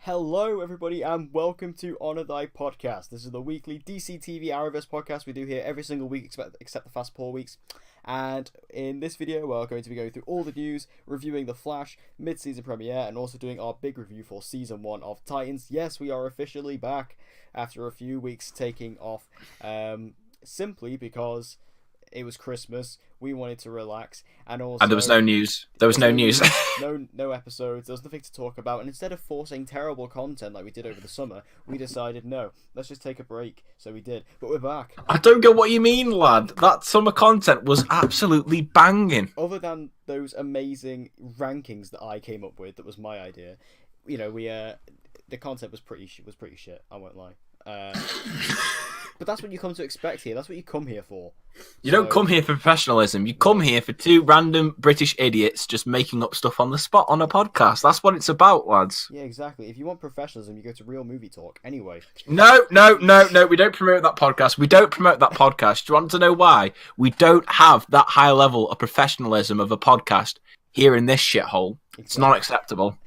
Hello, everybody, and welcome to Honor Thy Podcast. This is the weekly DCTV Arrowverse podcast we do here every single week, except the Fast 4 weeks. And in this video, we're going to be going through all the news, reviewing The Flash, mid-season premiere, and also doing our big review for Season 1 of Titans. Yes, we are officially back after a few weeks taking off, simply because it was Christmas, we wanted to relax, and also... And there was no news. There was no news. No episodes, there was nothing to talk about, and instead of forcing terrible content like we did over the summer, we decided, no, let's just take a break, so we did. But we're back. I don't get what you mean, lad. That summer content was absolutely banging. Other than those amazing rankings that I came up with, that was my idea, you know, the content was pretty shit, I won't lie. But that's what you come to expect here. That's what you come here for. You don't come here for professionalism. You come here for two random British idiots just making up stuff on the spot on a podcast. That's what it's about, lads. Yeah, exactly. If you want professionalism, you go to Real Movie Talk. Anyway. No. We don't promote that podcast. Do you want to know why? We don't have that high level of professionalism of a podcast here in this shithole. Exactly. It's not acceptable.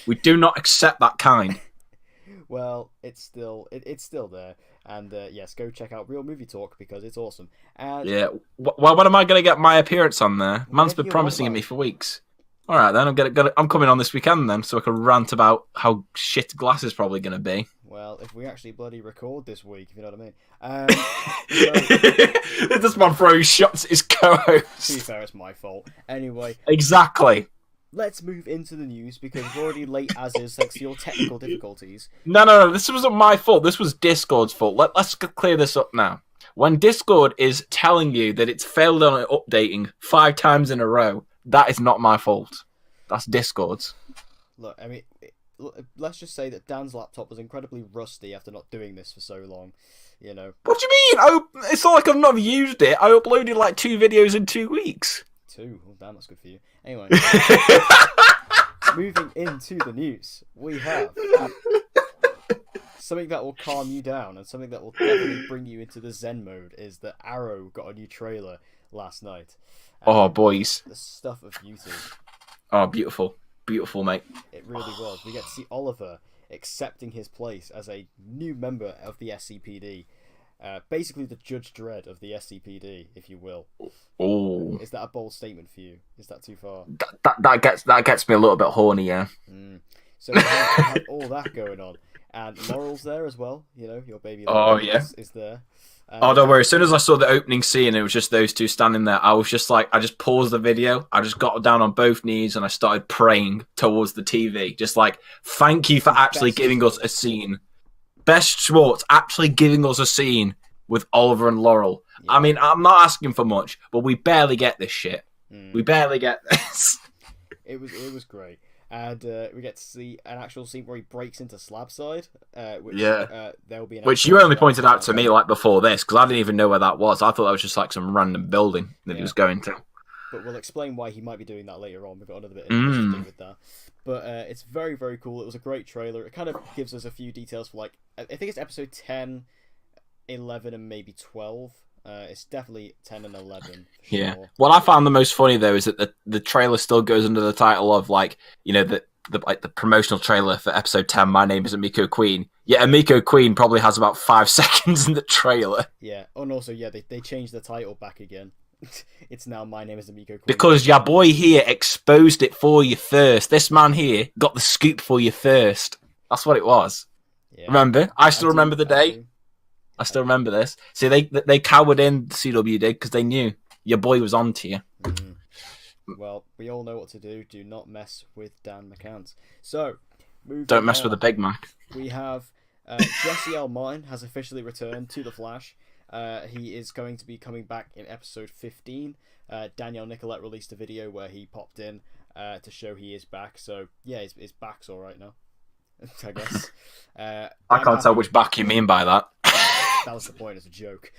We do not accept that kind. Well, it's still there. And yes, go check out Real Movie Talk because it's awesome. And yeah, well, when am I going to get my appearance on there? Man's been promising it me for weeks. All right, then I'm coming on this weekend then, so I can rant about how shit Glass is probably going to be. Well, if we actually bloody record this week, if you know what I mean. This man throwing shots at his co-host. To be fair, it's my fault. Anyway. Exactly. Let's move into the news because we're already late as is thanks to your technical difficulties. No. This wasn't my fault. This was Discord's fault. Let's clear this up now. When Discord is telling you that it's failed on updating 5 times in a row, that is not my fault. That's Discord's. Look, I mean, let's just say that Dan's laptop was incredibly rusty after not doing this for so long. You know. What do you mean? It's not like I've not used it. I uploaded like 2 videos in 2 weeks. 2? Oh, damn, that's good for you. Anyway, moving into the news, we have something that will calm you down and something that will definitely bring you into the Zen mode is that Arrow got a new trailer last night. Oh, boys. The stuff of beauty. Oh, beautiful. Beautiful, mate. It really was. We get to see Oliver accepting his place as a new member of the SCPD. Basically the Judge Dredd of the SCPD, if you will. Oh, is that a bold statement for you? Is that too far? That gets me a little bit horny, yeah. So we have all that going on, and Laurel's there as well. You know, your baby. Oh yeah, is there. Don't worry. As soon as I saw the opening scene, it was just those two standing there. I was just like, I just paused the video. I just got down on both knees and I started praying towards the TV, just like, thank you for actually giving us a scene. Best Schwartz actually giving us a scene with Oliver and Laurel. Yeah. I mean, I'm not asking for much, but we barely get this shit. We barely get this. It was great. And we get to see an actual scene where he breaks into Slabside. There'll be which you only pointed out to me like before this, because I didn't even know where that was. I thought that was just like some random building that he was going to. But we'll explain why he might be doing that later on. We've got another bit of to do with that. But it's very, very cool. It was a great trailer. It kind of gives us a few details for, like, I think it's episode 10, 11, and maybe 12. It's definitely 10 and 11. Sure. Yeah. What I found the most funny, though, is that the trailer still goes under the title of, like, you know, the promotional trailer for episode 10, My Name is Amiko Queen. Yeah, Amiko Queen probably has about 5 seconds in the trailer. Yeah. Oh, and also, yeah, they changed the title back again. It's now My Name is Amiko Queen. Because your boy here exposed it for you first. This man here got the scoop for you first. That's what it was. Yeah. Remember? I still remember the day. I still remember this. See, they cowered in, CW did, because they knew your boy was on to you. Well, we all know what to do. Do not mess with Dan McCance. So, don't mess with the Big Mac. We have Jesse L. Martin has officially returned to The Flash. He is going to be coming back in episode 15. Danielle Nicolette released a video where he popped in to show he is back. So, yeah, his back's all right now, I guess. I can't tell which back you mean by that. That was the point, it's a joke.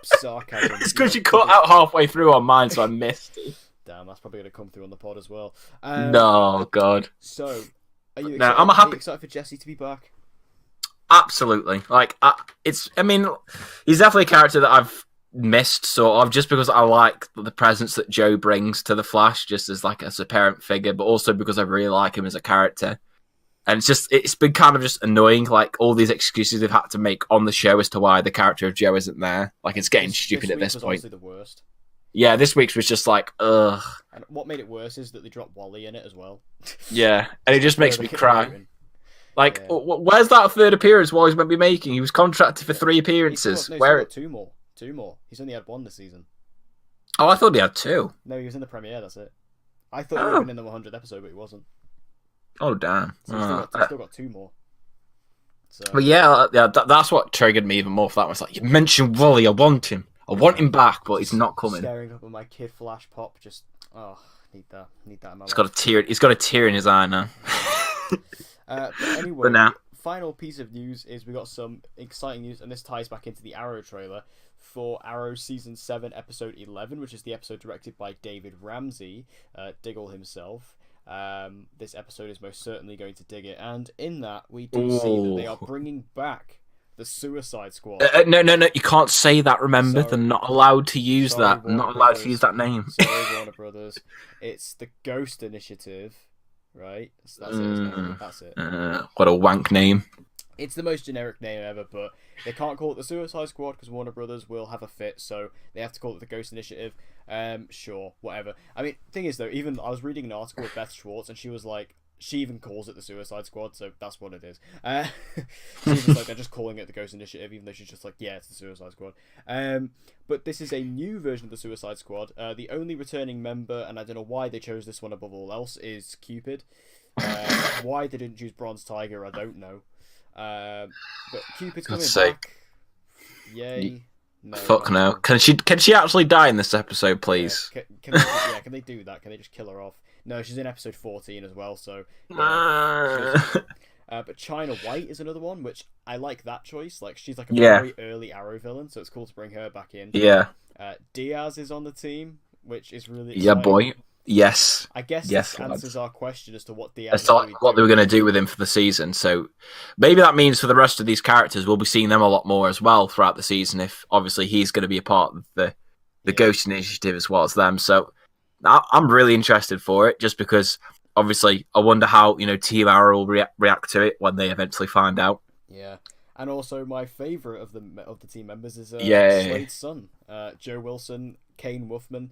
Sarcasm. It's because you cut out halfway through on mine, so I missed it. Damn, that's probably going to come through on the pod as well. No, God. So, are you excited, I'm happy. Are you excited for Jesse to be back? Absolutely. Like, he's definitely a character that I've missed, sort of, just because I like the presence that Joe brings to the Flash, just as a parent figure, but also because I really like him as a character. And it's been kind of just annoying, like all these excuses they've had to make on the show as to why the character of Joe isn't there. Like it's getting stupid at this point. Honestly, the worst. Yeah, this week's was just like, ugh. And what made it worse is that they dropped Wally in it as well. Yeah, and it just makes me cry. Like, where's that third appearance Wally's meant to be making? He was contracted for 3 appearances. He's got 2 more. 2 more. He's only had 1 this season. Oh, I thought he had 2. No, he was in the premiere. That's it. I thought he would have been in the 100th episode, but he wasn't. Oh damn! So he's still got 2 more. So. But yeah, that's what triggered me even more. For that was like, you mentioned Wally, I want him back, but he's not coming. Staring up at my kid Flash pop, just need that in my life. He's got a tear in his eye now. But anyway, final piece of news is we got some exciting news, and this ties back into the Arrow trailer for Arrow Season 7, Episode 11, which is the episode directed by David Ramsey, Diggle himself. This episode is most certainly going to dig it, and in that we do see that they are bringing back the Suicide Squad. No, you can't say that. Remember, they're not allowed to use that. Warner Not allowed to use that name. Sorry, Warner Brothers. It's the Ghost Initiative, right? So that's it. Isn't it? That's it. What a wank name. It's the most generic name ever, but they can't call it the Suicide Squad because Warner Brothers will have a fit, so they have to call it the Ghost Initiative. Sure, whatever. I mean, thing is though, even I was reading an article with Beth Schwartz, and she was like, she even calls it the Suicide Squad, so that's what it is. She was like, they're just calling it the Ghost Initiative, even though she's just like, yeah, it's the Suicide Squad. But this is a new version of the Suicide Squad. The only returning member, and I don't know why they chose this one above all else, is Cupid. Why they didn't choose Bronze Tiger, I don't know. But Cupid's coming back. Yay. No, fuck no. Can she actually die in this episode, please? Yeah. Can they do that? Can they just kill her off? No, she's in episode 14 as well, so... but China White is another one, which I like that choice. Like, she's like a very early Arrow villain, so it's cool to bring her back in. Yeah. Diaz is on the team, which is really exciting. Yeah, boy. Yes. I guess this answers our question as to what Diaz what they were going to do with him for the season. So maybe that means for the rest of these characters, we'll be seeing them a lot more as well throughout the season. If obviously he's going to be a part of the Ghost Initiative as well as them. So I'm really interested for it, just because obviously I wonder how Team Arrow will react to it when they eventually find out. Yeah. And also my favourite of the team members is Slade's son, Joe Wilson, Kane Wolfman.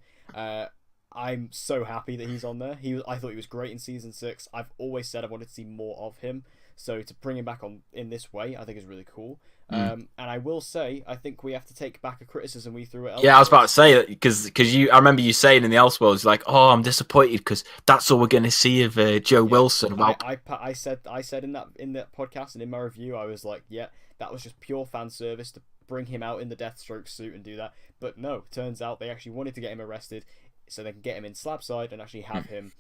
I'm so happy that he's on there. I thought he was great in season 6. I've always said I wanted to see more of him. So to bring him back on in this way, I think is really cool. And I will say, I think we have to take back a criticism we threw at Elseworlds. Yeah, I was about to say that because I remember you saying in the Elseworlds, like, oh, I'm disappointed because that's all we're going to see of Joe Wilson. Well, I said in that podcast and in my review, I was like, yeah, that was just pure fan service to bring him out in the Deathstroke suit and do that. But no, turns out they actually wanted to get him arrested so they can get him in Slabside and actually have him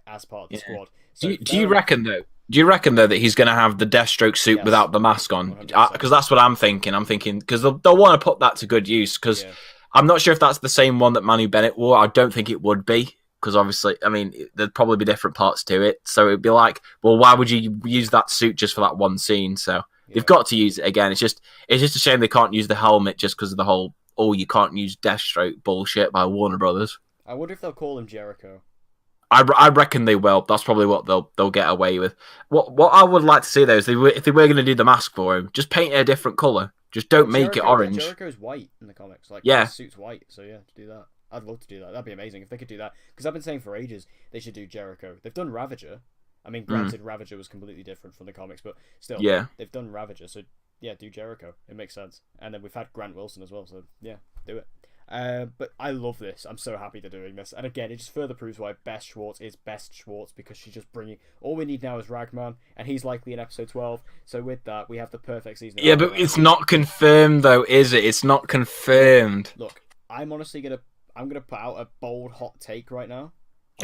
as part of the squad. So do you reckon though that he's going to have the Deathstroke suit without the mask on? Because that's what I'm thinking. I'm thinking because they'll want to put that to good use. Because I'm not sure if that's the same one that Manu Bennett wore. I don't think it would be. Because obviously, I mean, there'd probably be different parts to it. So it'd be like, well, why would you use that suit just for that one scene? So they've got to use it again. It's just a shame they can't use the helmet just because of the whole you can't use Deathstroke bullshit by Warner Brothers. I wonder if they'll call him Jericho. I reckon they will. That's probably what they'll get away with. What I would like to see though is if they were going to do the mask for him, just paint it a different color. Just don't make it orange. Jericho's white in the comics. Like his suit's white, so yeah, to do that. I'd love to do that. That'd be amazing if they could do that. Because I've been saying for ages they should do Jericho. They've done Ravager. I mean, granted, Ravager was completely different from the comics, but still, they've done Ravager. So yeah, do Jericho. It makes sense. And then we've had Grant Wilson as well. So yeah, do it. But I love this. I'm so happy they're doing this. And again, it just further proves why Best Schwartz is Best Schwartz, because she's just bringing... All we need now is Ragman, and he's likely in episode 12. So with that, we have the perfect season. Yeah, but it's not confirmed, though, is it? It's not confirmed. Look, I'm honestly going to put out a bold hot take right now.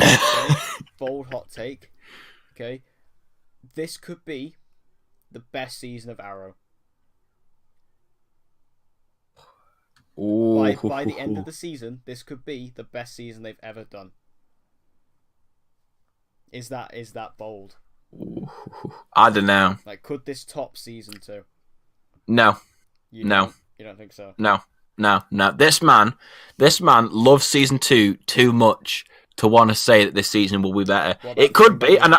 Okay? Bold hot take. Okay? This could be the best season of Arrow. By the end of the season, this could be the best season they've ever done. Is that bold? I don't know. Like, could this top season 2? No. You don't think so? No. This man loves season 2 too much to want to say that this season will be better. It could be, and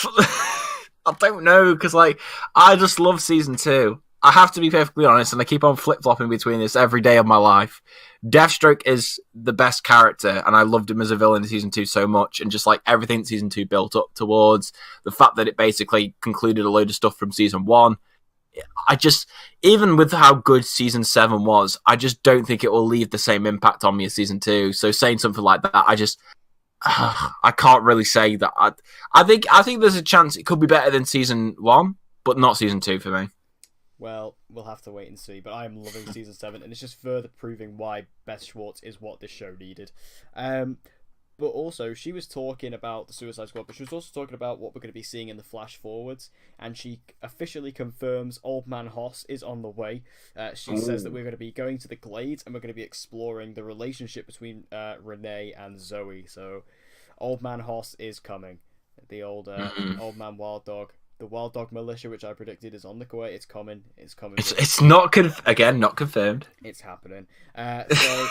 I don't know, because like I just love season 2. I have to be perfectly honest, and I keep on flip-flopping between this every day of my life. Deathstroke is the best character, and I loved him as a villain in season 2 so much, and just like everything season 2 built up towards, the fact that it basically concluded a load of stuff from season 1. I just, even with how good season 7 was, I just don't think it will leave the same impact on me as season 2. So saying something like that, I can't really say that. I think there's a chance it could be better than season 1, but not season 2 for me. Well, we'll have to wait and see, but I am loving season 7, and it's just further proving why Beth Schwartz is what this show needed. But also, she was talking about the Suicide Squad, but she was also talking about what we're going to be seeing in the Flash Forwards, and she officially confirms Old Man Hoss is on the way. She says that we're going to be going to the Glades, and we're going to be exploring the relationship between Renee and Zoe. So, Old Man Hoss is coming. The old man Wild Dog. The Wild Dog Militia, which I predicted, is on the way. It's coming. It's coming. It's not not confirmed. It's happening. So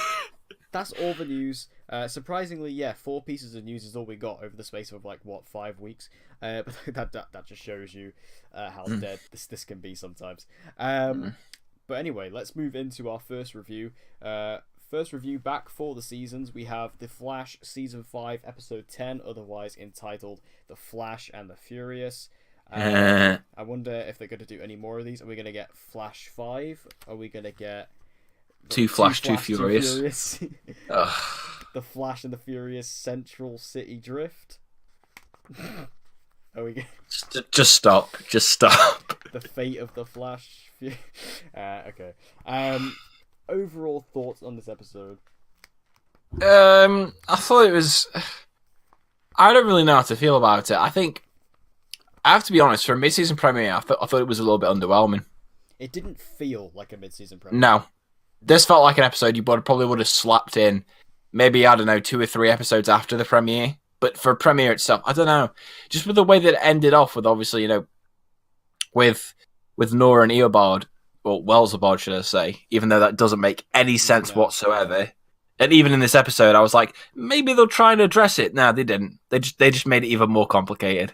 that's all the news. Surprisingly, 4 pieces of news is all we got over the space of 5 weeks. But that just shows you how dead this can be sometimes. But anyway, let's move into our first review. First review back for the seasons. We have The Flash season 5 episode 10, otherwise entitled The Flash and the Furious. I wonder if they're going to do any more of these. Are we going to get Flash 5? Are we going to get Two Flash, Two Furious? The Flash and the Furious Central City Drift? Are we just stop. The Fate of the Flash. Okay. Overall thoughts on this episode? I thought it was... I don't really know how to feel about it. I think I have to be honest, for a mid-season premiere, I thought it was a little bit underwhelming. It didn't feel like a mid-season premiere. No. This felt like an episode you probably would have slapped in, maybe, I don't know, 2 or 3 episodes after the premiere. But for premiere itself, I don't know. Just with the way that it ended off with, obviously, with Nora and Eobard, or Wellsabard, should I say, even though that doesn't make any sense whatsoever. And even in this episode, I was like, maybe they'll try and address it. No, they didn't. They just made it even more complicated.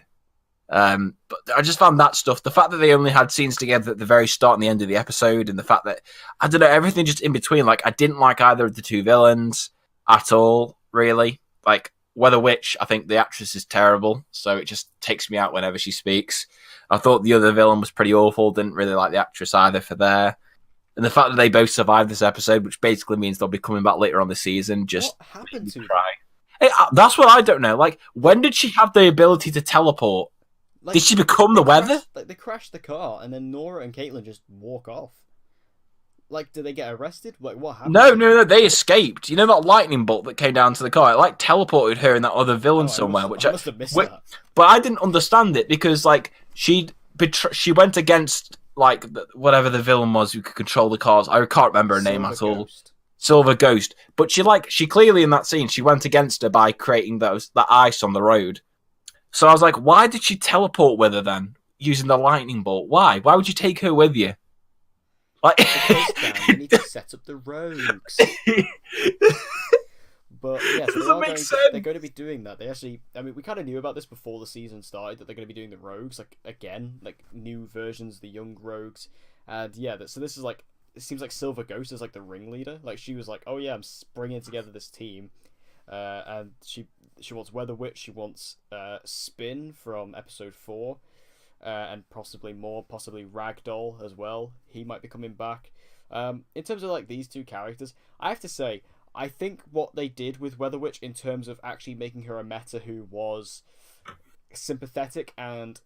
But I just found that stuff, the fact that they only had scenes together at the very start and the end of the episode, and the fact that, I don't know, everything just in between, I didn't like either of the 2 villains at all, really. Weather Witch, I think the actress is terrible, so it just takes me out whenever she speaks. I thought the other villain was pretty awful, didn't really like the actress either for there. And the fact that they both survived this episode, which basically means they'll be coming back later on the season, just what happened to cry. Hey, that's what I don't know. When did she have the ability to teleport? Did she become the weather? They crashed the car, and then Nora and Caitlin just walk off. Did they get arrested? What happened? No, they escaped. You know that lightning bolt that came down to the car? It teleported her and that other villain somewhere. I must have missed that. But I didn't understand it because she went against whatever the villain was who could control the cars. I can't remember her name at all. Silver Ghost. But she clearly in that scene she went against her by creating that ice on the road. So I was like, why did she teleport with her then, using the lightning bolt? Why? Why would you take her with you? Because, Dan, you need to set up the rogues. But yeah, so they're going to be doing that. They actually, we kind of knew about this before the season started, that they're going to be doing the rogues, new versions of the young rogues. And yeah, so this is it seems like Silver Ghost is the ringleader. She was like, oh yeah, I'm bringing together this team. And she wants Weather Witch, she wants Spin from episode 4, and possibly Ragdoll as well. He might be coming back. In terms of these 2 characters, I have to say, I think what they did with Weather Witch in terms of actually making her a meta who was sympathetic and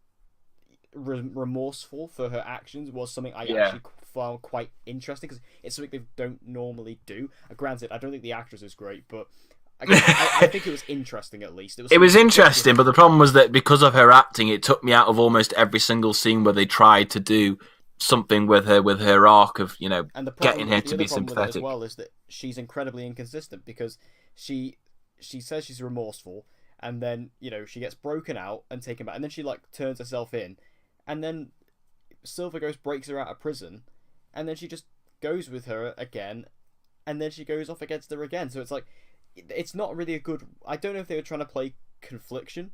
remorseful for her actions was something I actually found quite interesting, because it's something they don't normally do. Granted, I don't think the actress is great, but I think it was interesting, at least. It was interesting, but the problem was that because of her acting, it took me out of almost every single scene where they tried to do something with her arc of, getting her to be sympathetic. As well, is that she's incredibly inconsistent, because she says she's remorseful, and then, she gets broken out and taken back, and then she, turns herself in, and then Silver Ghost breaks her out of prison, and then she just goes with her again, and then she goes off against her again. So it's not really a good... I don't know if they were trying to play confliction,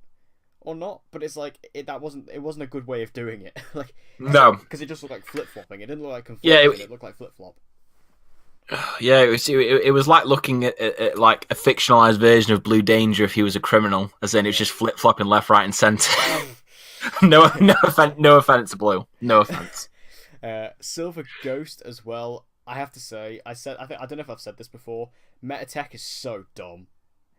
or not, but it's like it wasn't a good way of doing it. Like No. because it just looked like flip flopping. It didn't look like Yeah, conflicting. It looked like flip flop. Yeah, it was like looking at like a fictionalized version of Blue Danger if he was a criminal, as in it was just flip flopping left, right, and center. no offense to Blue. No offense. Silver Ghost as well. I have to say, I don't know if I've said this before. Metatech is so dumb.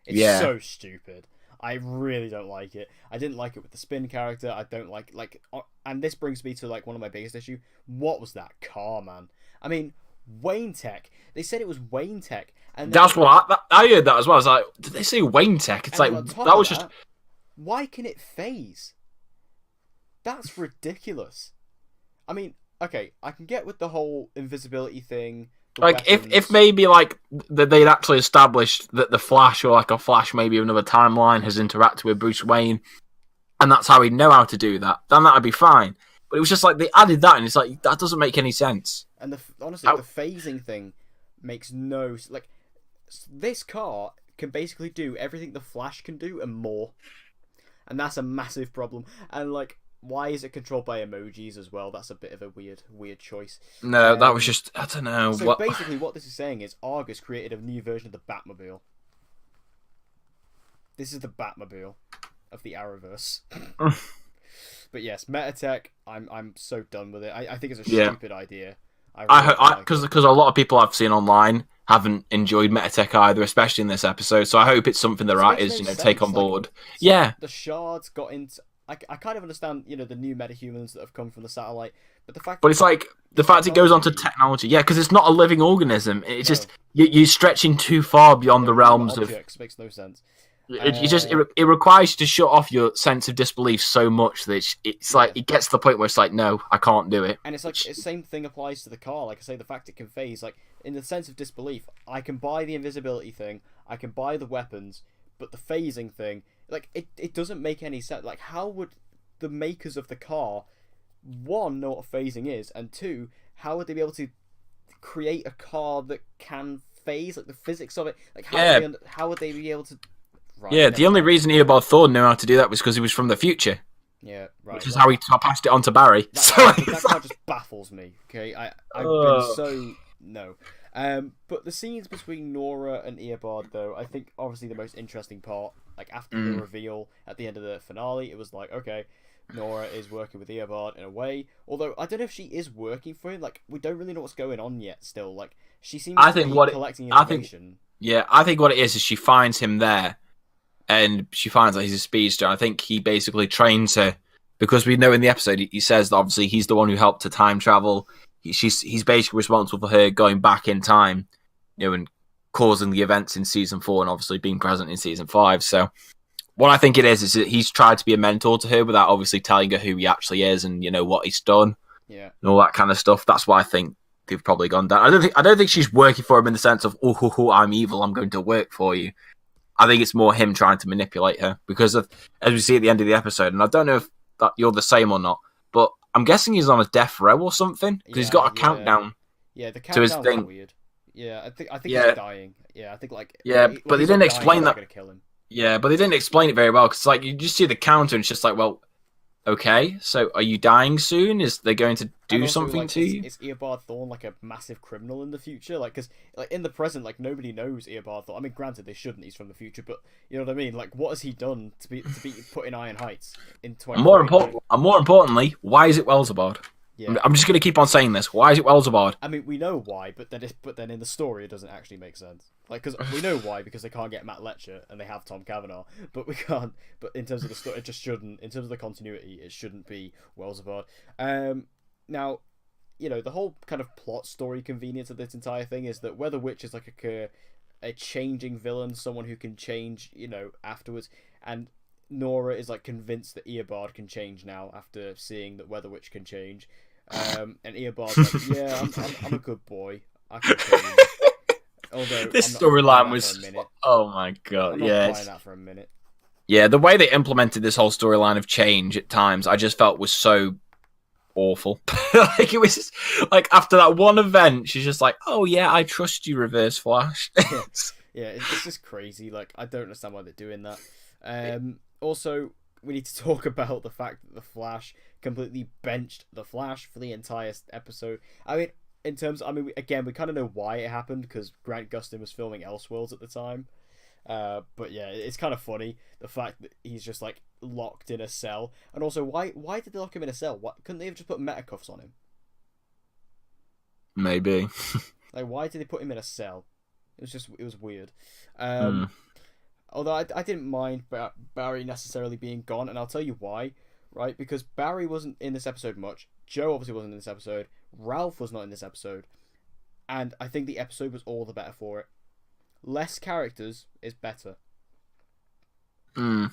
It's so stupid. I really don't like it. I didn't like it with the spin character. I don't like and this brings me to like one of my biggest issue. What was that car, man? I mean, Wayne Tech. They said it was Wayne Tech, and that's what I heard that as well. I was like, did they say Wayne Tech? It's like that was just. Why can it phase? That's ridiculous. I mean, okay, I can get with the whole invisibility thing. Like if maybe like they'd actually established that the Flash or like a Flash maybe of another timeline has interacted with Bruce Wayne, and that's how he'd know how to do that, then that'd be fine. But it was just like they added that, and it's like that doesn't make any sense. And honestly, the phasing thing makes no like. This car can basically do everything the Flash can do and more, and that's a massive problem. And like, why is it controlled by emojis as well? That's a bit of a weird choice. No, that was just I don't know. So basically, what this is saying is Argus created a new version of the Batmobile. This is the Batmobile of the Arrowverse. But yes, Metatech. I'm so done with it. I think it's a stupid idea. Because a lot of people I've seen online haven't enjoyed Metatech either, especially in this episode. So I hope it's something the writers take on board. Like, the shards got into. I kind of understand, the new metahumans that have come from the satellite, but the fact. But it's like the fact it goes on to technology, because it's not a living organism. It's just you're stretching too far beyond the realms of. Makes no sense. It requires you to shut off your sense of disbelief so much that it's like it gets to the point where it's like, no, I can't do it. And it's like the same thing applies to the car. Like I say, the fact it can phase, like in the sense of disbelief, I can buy the invisibility thing, I can buy the weapons, but the phasing thing, like it doesn't make any sense. Like how would the makers of the car, one, know what phasing is, and two, how would they be able to create a car that can phase, like the physics of it? Like how would they be able to? Right, the only reason Eobard Thorne knew how to do that was because he was from the future. Yeah, right. Which is how he passed it on to Barry. That kind of just baffles me. Okay, I've been so no. But the scenes between Nora and Eobard, though, I think obviously the most interesting part. Like after the reveal at the end of the finale, it was like, okay, Nora is working with Eobard in a way. Although I don't know if she is working for him. Like we don't really know what's going on yet. Still, like she seems to be collecting information. I think what it is she finds him there. And she finds that he's a speedster. I think he basically trains her because we know in the episode he says that obviously he's the one who helped to time travel. He's basically responsible for her going back in time, and causing the events in season 4 and obviously being present in season 5. So what I think it is that he's tried to be a mentor to her without obviously telling her who he actually is and what he's done, and all that kind of stuff. That's why I think they've probably gone down. I don't think she's working for him in the sense of I'm evil, I'm going to work for you. I think it's more him trying to manipulate her because of, as we see at the end of the episode, and I don't know if that you're the same or not, but I'm guessing he's on a death row or something because he's got a countdown. Yeah, the countdown's to his thing. Weird. Yeah, I think he's dying. Yeah, I think but they didn't explain that. Gonna kill him. Yeah, but they didn't explain it very well because like you just see the counter and it's just like, well, okay, so are you dying soon? Is they going to do something to you? Is Eobard Thorne like a massive criminal in the future? Like, because like in the present, like nobody knows Eobard Thorne. I mean, granted, they shouldn't. He's from the future, but you know what I mean. Like, what has he done to be put in Iron Heights in 20? More importantly, why is it Welzabard? Yeah. I'm just going to keep on saying this. Why is it Welzabard? I mean, we know why, but then in the story, it doesn't actually make sense. Like, because we know why, because they can't get Matt Letcher and they have Tom Cavanaugh, but we can't. But in terms of the story, it just shouldn't. In terms of the continuity, it shouldn't be Welzabard. Now, the whole kind of plot story convenience of this entire thing is that Weather Witch is like a changing villain, someone who can change, afterwards, and Nora is like convinced that Eobard can change now after seeing that Weather Witch can change. And Eobard's like, yeah, I'm a good boy. I can change. Although this storyline was, oh my god, I'm not buying that for a minute. Yeah, the way they implemented this whole storyline of change at times, I just felt was so awful. Like it was just, like after that one event, she's just like, oh yeah, I trust you, Reverse Flash. Yeah, it's just crazy. Like I don't understand why they're doing that. Also, we need to talk about the fact that the Flash completely benched the Flash for the entire episode. I mean, in terms, we kind of know why it happened because Grant Gustin was filming Elseworlds at the time. But yeah, it's kind of funny the fact that he's just like locked in a cell, and also why did they lock him in a cell? Couldn't they have just put metacuffs on him? Maybe. Like, why did they put him in a cell? It was weird. Although I didn't mind Barry necessarily being gone, and I'll tell you why. Right, because Barry wasn't in this episode much. Joe obviously wasn't in this episode. Ralph was not in this episode, and I think the episode was all the better for it. Less characters is better. I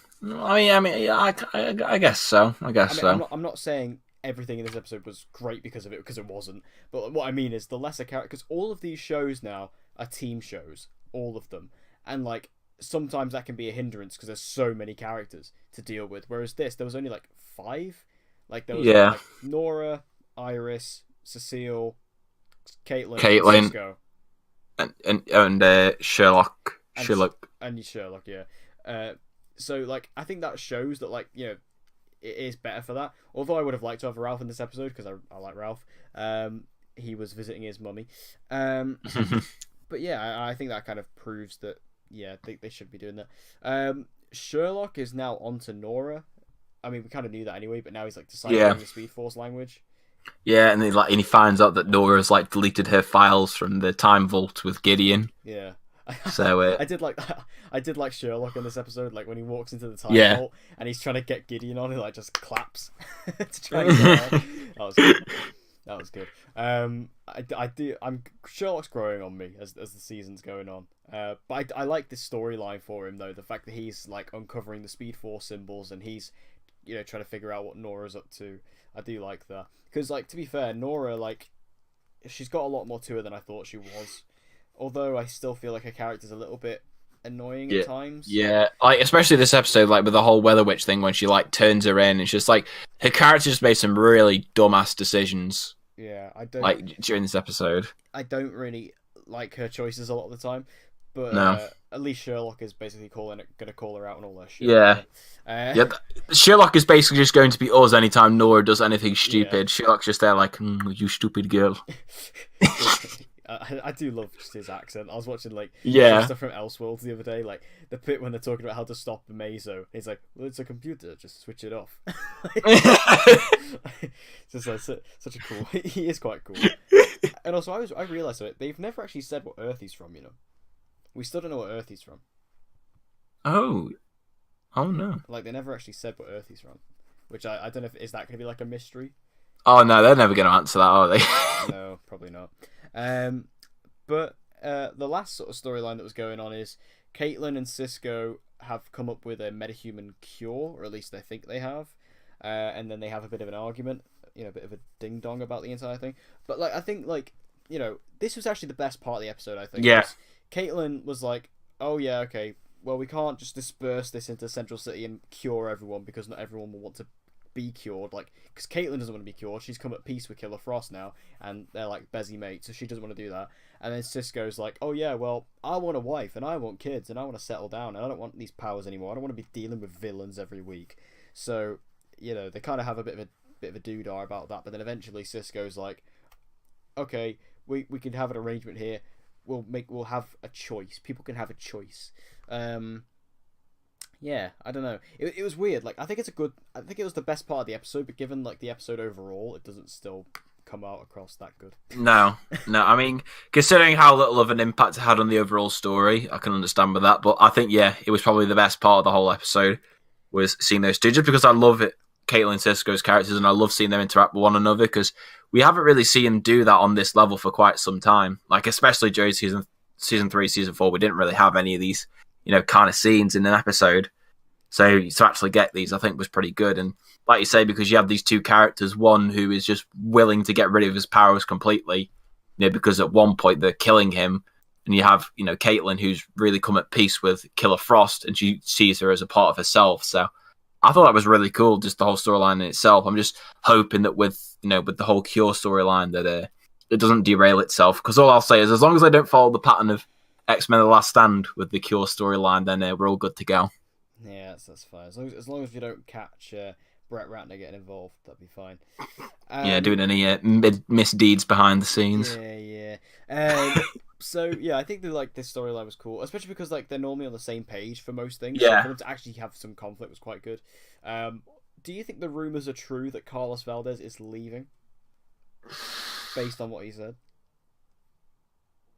guess so. I'm not saying everything in this episode was great because of it, because it wasn't. But what I mean is the lesser characters. Because all of these shows now are team shows, all of them, and like sometimes that can be a hindrance because there's so many characters to deal with. Whereas there was only like 5. Like there was like Nora, Iris, Cecile, Caitlin, Cisco. And Sherlock. And Sherlock, yeah. So like I think that shows that, like, you know, it is better for that. Although I would have liked to have Ralph in this episode because I like Ralph. He was visiting his mummy. But yeah, I think that kind of proves that they should be doing that. Sherlock is now onto Nora. I mean, we kind of knew that anyway, but now he's like deciphering the Speed Force language. Yeah, and he finds out that Nora's like deleted her files from the Time Vault with Gideon. Yeah. So I did like Sherlock in this episode, like when he walks into the Time Vault and he's trying to get Gideon on, he like just claps to try and get on. That was good. Sherlock's growing on me as the season's going on. But I like this storyline for him though. The fact that he's like uncovering the Speed Force symbols and he's, you know, trying to figure out what Nora's up to. I do like that because, like, to be fair, Nora, like, she's got a lot more to her than I thought she was. Although I still feel like her character's a little bit annoying at times. Yeah, like especially this episode, like with the whole Weather Witch thing, when she like turns her in, it's just like her character just made some really dumbass decisions. Yeah, I don't like during this episode. I don't really like her choices a lot of the time, but no. At least Sherlock is basically going to call her out and all that shit. Yeah. Sherlock is basically just going to be us anytime Nora does anything stupid. Yeah. Sherlock's just there like, you stupid girl. I do love just his accent. I was watching like stuff from Elseworlds the other day, like the bit when they're talking about how to stop the Mazo. He's like, "Well, it's a computer. Just switch it off." Just like such a cool. He is quite cool. And also, I realized that they've never actually said what Earth he's from. You know, we still don't know what Earth he's from. Oh no! Like they never actually said what Earth he's from, which I don't know if is that going to be like a mystery. Oh no, they're never going to answer that, are they? No, probably not. But the last sort of storyline that was going on is Caitlin and Cisco have come up with a metahuman cure, or at least they think they have. And then they have a bit of an argument, you know, a bit of a ding dong about the entire thing. But like, I think, like, you know, this was actually the best part of the episode. I think. Yeah. Caitlin was like, "Oh yeah, okay. Well, we can't just disperse this into Central City and cure everyone because not everyone will want to be cured, like, because Caitlin doesn't want to be cured. She's come at peace with Killer Frost now, and they're like busy mates, so she doesn't want to do that. And then Cisco's like, "Oh yeah, well, I want a wife and I want kids and I want to settle down and I don't want these powers anymore. I don't want to be dealing with villains every week." So, you know, they kind of have a bit of a doodah about that. But then eventually Cisco's like, "Okay, we can have an arrangement here. We'll have a choice. People can have a choice." Yeah, I don't know. It was weird. Like, I think it was the best part of the episode, but given like the episode overall, it doesn't still come out across that good. No. I mean, considering how little of an impact it had on the overall story, I can understand with that. But I think, yeah, it was probably the best part of the whole episode was seeing those two, just because I love it, Caitlin and Cisco's characters, and I love seeing them interact with one another, because we haven't really seen them do that on this level for quite some time. Like, especially during season 3, season 4, we didn't really have any of these, you know, kind of scenes in an episode. So to actually get these, I think, was pretty good. And like you say, because you have these two characters, one who is just willing to get rid of his powers completely, you know, because at one point they're killing him, and you have, you know, Caitlin, who's really come at peace with Killer Frost, and she sees her as a part of herself. So I thought that was really cool, just the whole storyline in itself. I'm just hoping that with the whole Cure storyline that it doesn't derail itself, because all I'll say is, as long as they don't follow the pattern of X-Men: The Last Stand with the Cure storyline, then we're all good to go. Yeah, that's fine. As long as we don't catch Brett Ratner getting involved, that'd be fine. Yeah, doing any misdeeds behind the scenes. Yeah. So yeah, I think that like this storyline was cool, especially because like they're normally on the same page for most things. So Yeah. for them to actually have some conflict was quite good. Do you think the rumors are true that Carlos Valdez is leaving, based on what he said?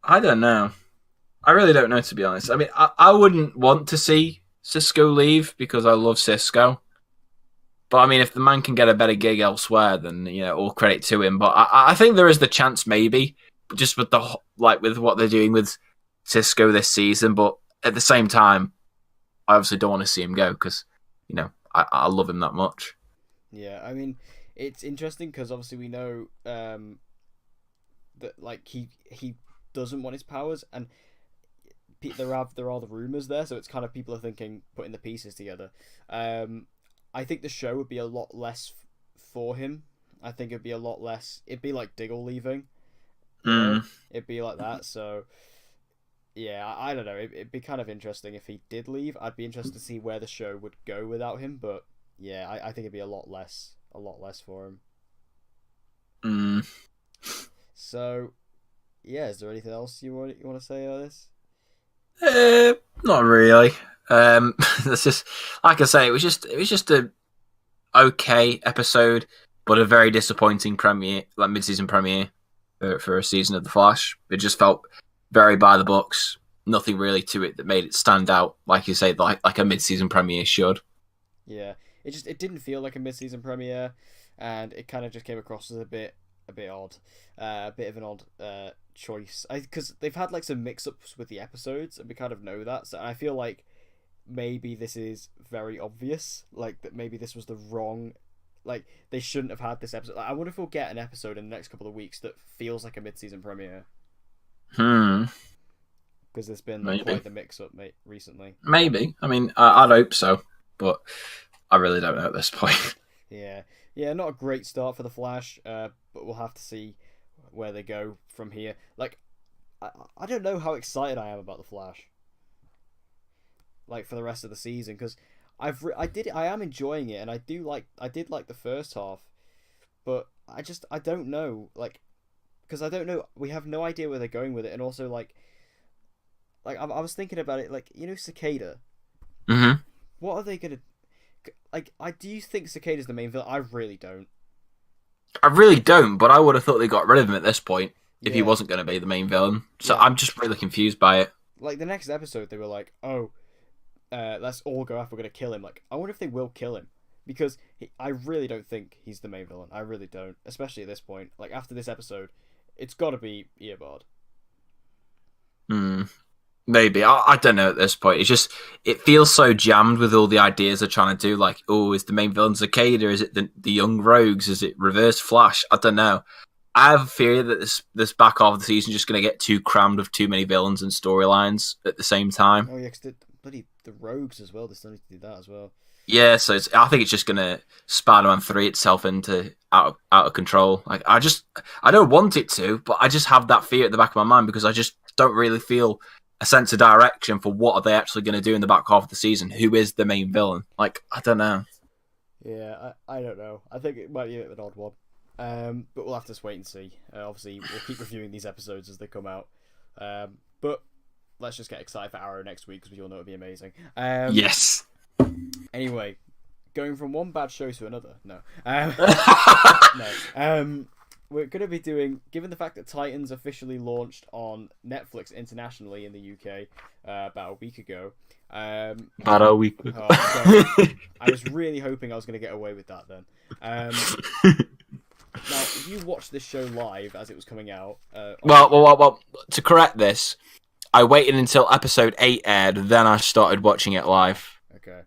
I don't know. I really don't know, to be honest. I mean, I wouldn't want to see Cisco leave because I love Cisco. But I mean, if the man can get a better gig elsewhere, then all credit to him. But I think there is the chance, maybe, just with with what they're doing with Cisco this season. But at the same time, I obviously don't want to see him go because I love him that much. Yeah, I mean, it's interesting because obviously we know that like he doesn't want his powers, and there are the rumors there, so it's kind of people are thinking, putting the pieces together. I think the show would be a lot less for him. I think it'd be a lot less. It'd be like Diggle leaving. It'd be like that. So yeah, I don't know. It'd be kind of interesting if he did leave. I'd be interested to see where the show would go without him. But yeah, I think it'd be a lot less for him. So yeah, is there anything else you want to say about this? Not really. That's just like I say. It was just a okay episode, but a very disappointing premiere, like mid-season premiere for a season of The Flash. It just felt very by the books. Nothing really to it that made it stand out, like you say, like a mid-season premiere should. Yeah, it didn't feel like a mid-season premiere, and it kind of just came across as a bit odd, a bit of an odd choice. Because they've had like some mix-ups with the episodes, and we kind of know that. So I feel like maybe this is very obvious, like that maybe this was the wrong, like they shouldn't have had this episode. Like, I wonder if we'll get an episode in the next couple of weeks that feels like a mid-season premiere. Because there's been quite the mix-up recently. Maybe. I mean, I'd hope so, but I really don't know at this point. Yeah, not a great start for the Flash, but we'll have to see where they go from here. Like, I don't know how excited I am about the Flash. Like for the rest of the season, because I am enjoying it, and I did like the first half, but I don't know, like, because I don't know, we have no idea where they're going with it, and also like I was thinking about it, like, Cicada. What are they gonna, like? Do you think Cicada's the main villain? I really don't. But I would have thought they got rid of him at this point if he wasn't going to be the main villain. So yeah. I'm just really confused by it. Like the next episode, they were like, "Oh, let's all go after. We're gonna kill him." Like, I wonder if they will kill him, because I really don't think he's the main villain. I really don't, especially at this point. Like after this episode, it's got to be Eobard. Maybe. I don't know at this point. It's just, it feels so jammed with all the ideas they're trying to do. Like, oh, is the main villain Cicada? Is it the young rogues? Is it Reverse Flash? I don't know. I have a fear that this back half of the season is just going to get too crammed with too many villains and storylines at the same time. Oh yeah, because the rogues as well. They still need to do that as well. Yeah, so I think it's just going to Spider-Man 3 itself into out of control. Like, I don't want it to, but I just have that fear at the back of my mind because I just don't really feel a sense of direction for what are they actually going to do in the back half of the season. Who is the main villain? Like, I don't know. Yeah, I don't know. I think it might be an odd one. But we'll have to wait and see. Obviously, we'll keep reviewing these episodes as they come out. But let's just get excited for Arrow next week because we all know it'll be amazing. Yes. Anyway, going from one bad show to another. No. No. We're going to be doing, given the fact that Titans officially launched on Netflix internationally in the UK about a week ago. I was really hoping I was going to get away with that then. Now, if you watched this show live as it was coming out... Well, to correct this, I waited until episode 8 aired, then I started watching it live. Okay.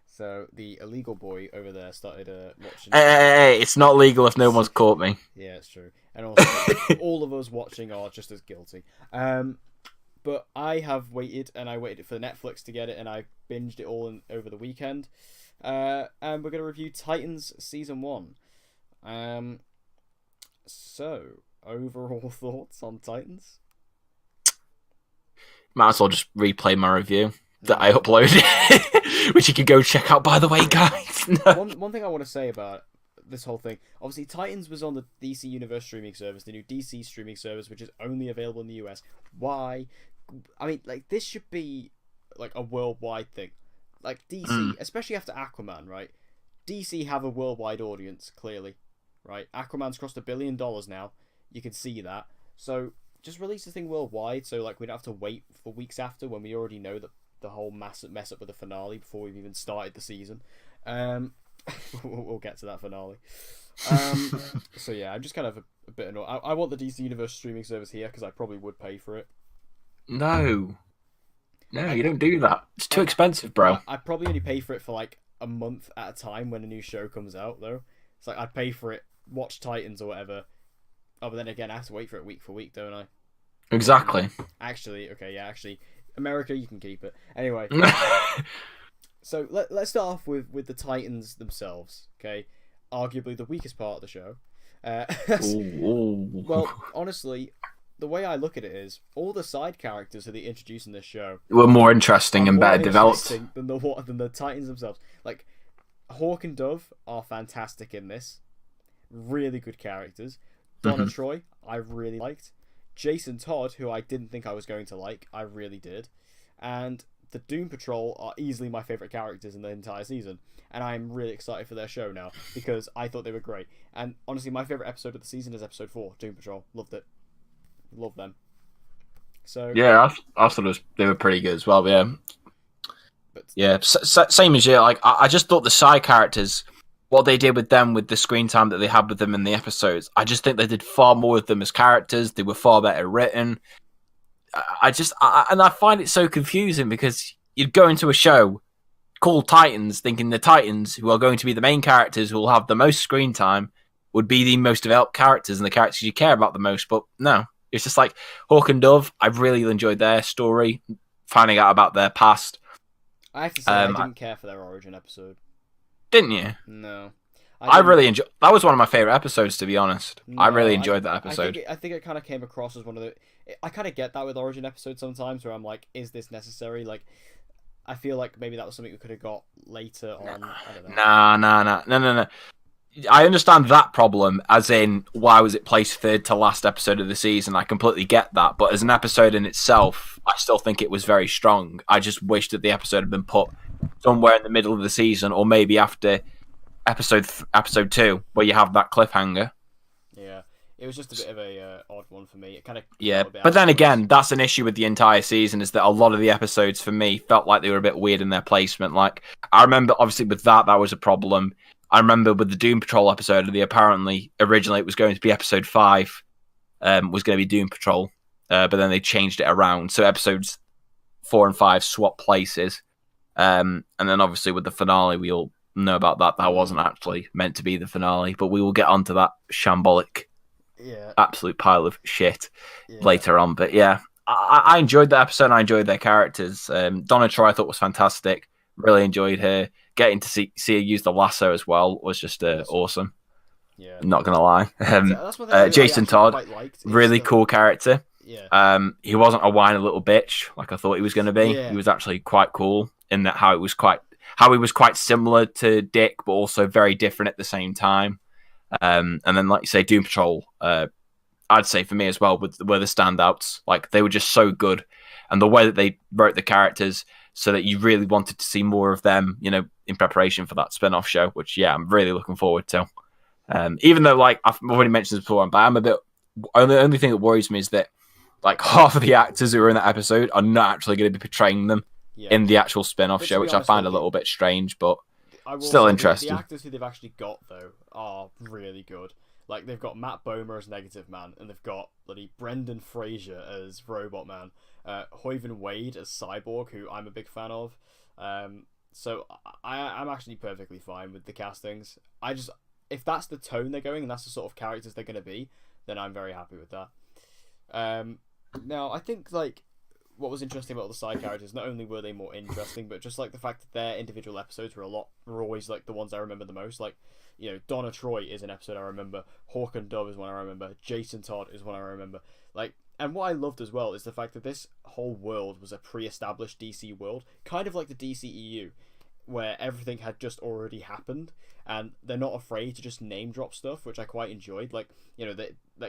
So, the illegal boy over there started watching... Hey, it's not legal if no one's caught me. Yeah, it's true. And also, all of us watching are just as guilty. But I have waited, and I waited for Netflix to get it, and I binged it all over the weekend. And we're going to review Titans Season 1. So, overall thoughts on Titans? Might as well just replay my review. that I uploaded, which you can go check out, by the way, guys. No. One thing I want to say about this whole thing, obviously Titans was on the DC Universe streaming service, the new DC streaming service, which is only available in the US. Why? I mean, like, this should be like a worldwide thing. Like, DC, especially after Aquaman, right? DC have a worldwide audience, clearly, right? Aquaman's crossed $1 billion now. You can see that. So just release the thing worldwide, so like we don't have to wait for weeks after, when we already know that the whole mess up with the finale before we've even started the season. We'll get to that finale. So yeah, I'm just kind of a bit annoyed. I want the DC Universe streaming service here because I probably would pay for it. No, you don't do that. It's too expensive, bro. I'd probably only pay for it for like a month at a time when a new show comes out, though. It's like I'd pay for it, watch Titans or whatever. Oh, but then again, I have to wait for it week for week, don't I? Exactly. Actually, America, you can keep it. Anyway, so let's start off with the Titans themselves, okay? Arguably the weakest part of the show. Well, honestly, the way I look at it is, all the side characters who they introduce in this show were more interesting and better developed than the Titans themselves. Like, Hawk and Dove are fantastic in this. Really good characters. Donna Troy, I really liked. Jason Todd, who I didn't think I was going to like, I really did. And the Doom Patrol are easily my favourite characters in the entire season. And I'm really excited for their show now, because I thought they were great. And honestly, my favourite episode of the season is episode 4, Doom Patrol. Loved it. Love them. So yeah, I thought they were pretty good as well. But yeah, yeah, same as you. Like, I just thought the side characters, what they did with them, with the screen time that they had with them in the episodes, I just think they did far more with them as characters. They were far better written. And I find it so confusing, because you'd go into a show called Titans thinking the Titans, who are going to be the main characters, who will have the most screen time, would be the most developed characters and the characters you care about the most. But no, it's just like Hawk and Dove. I really enjoyed their story, finding out about their past. I have to say, I didn't care for their origin episode. Didn't you? No. I really enjoyed. That was one of my favorite episodes, to be honest. No, I really enjoyed that episode. I think it kind of came across as one of the. I kind of get that with origin episodes sometimes, where I'm like, is this necessary? Like, I feel like maybe that was something we could have got later on. I don't know. No. I understand that problem, as in, why was it placed third to last episode of the season? I completely get that, but as an episode in itself, I still think it was very strong. I just wish that the episode had been put somewhere in the middle of the season, or maybe after episode 2, where you have that cliffhanger. Yeah, it was just a bit of a odd one for me. It kind of but then again, that's an issue with the entire season, is that a lot of the episodes for me felt like they were a bit weird in their placement. Like, I remember obviously with that was a problem. I remember with the Doom Patrol episode, originally it was going to be episode 5, was going to be Doom Patrol, but then they changed it around. So episodes 4 and 5 swap places. And then obviously with the finale, we all know about that. That wasn't actually meant to be the finale, but we will get onto that shambolic, absolute pile of shit later on. But yeah, I enjoyed that episode. I enjoyed their characters. Donna Troy I thought was fantastic. Really enjoyed her. Getting to see her use the lasso as well was just awesome. Yeah, not gonna lie. Jason Todd, really cool character. Yeah. He wasn't a whiny little bitch like I thought he was going to be. Yeah. He was actually quite cool in that how he was quite similar to Dick, but also very different at the same time. And then, like you say, Doom Patrol, I'd say for me as well, were the standouts. Like, they were just so good, and the way that they wrote the characters, so that you really wanted to see more of them, in preparation for that spin-off show, which, yeah, I'm really looking forward to. Even though, like, I've already mentioned this before, but I'm a bit... The only thing that worries me is that, like, half of the actors who are in that episode are not actually going to be portraying them in the actual spin-off show, which I find a little bit strange, but still interesting. The actors who they've actually got, though, are really good. Like, they've got Matt Bomer as Negative Man, and they've got bloody Brendan Fraser as Robot Man, Hoyven Wade as Cyborg, who I'm a big fan of. So I'm actually perfectly fine with the castings. If that's the tone they're going, and that's the sort of characters they're going to be, then I'm very happy with that. Now, I think, like, what was interesting about the side characters, not only were they more interesting, but just, like, the fact that their individual episodes were always, like, the ones I remember the most. Like, Donna Troy is an episode I remember. Hawk and Dove is one I remember. Jason Todd is one I remember. Like, And what I loved as well is the fact that this whole world was a pre-established DC world, kind of like the DCEU, where everything had just already happened, and they're not afraid to just name drop stuff, which I quite enjoyed. Like, you know,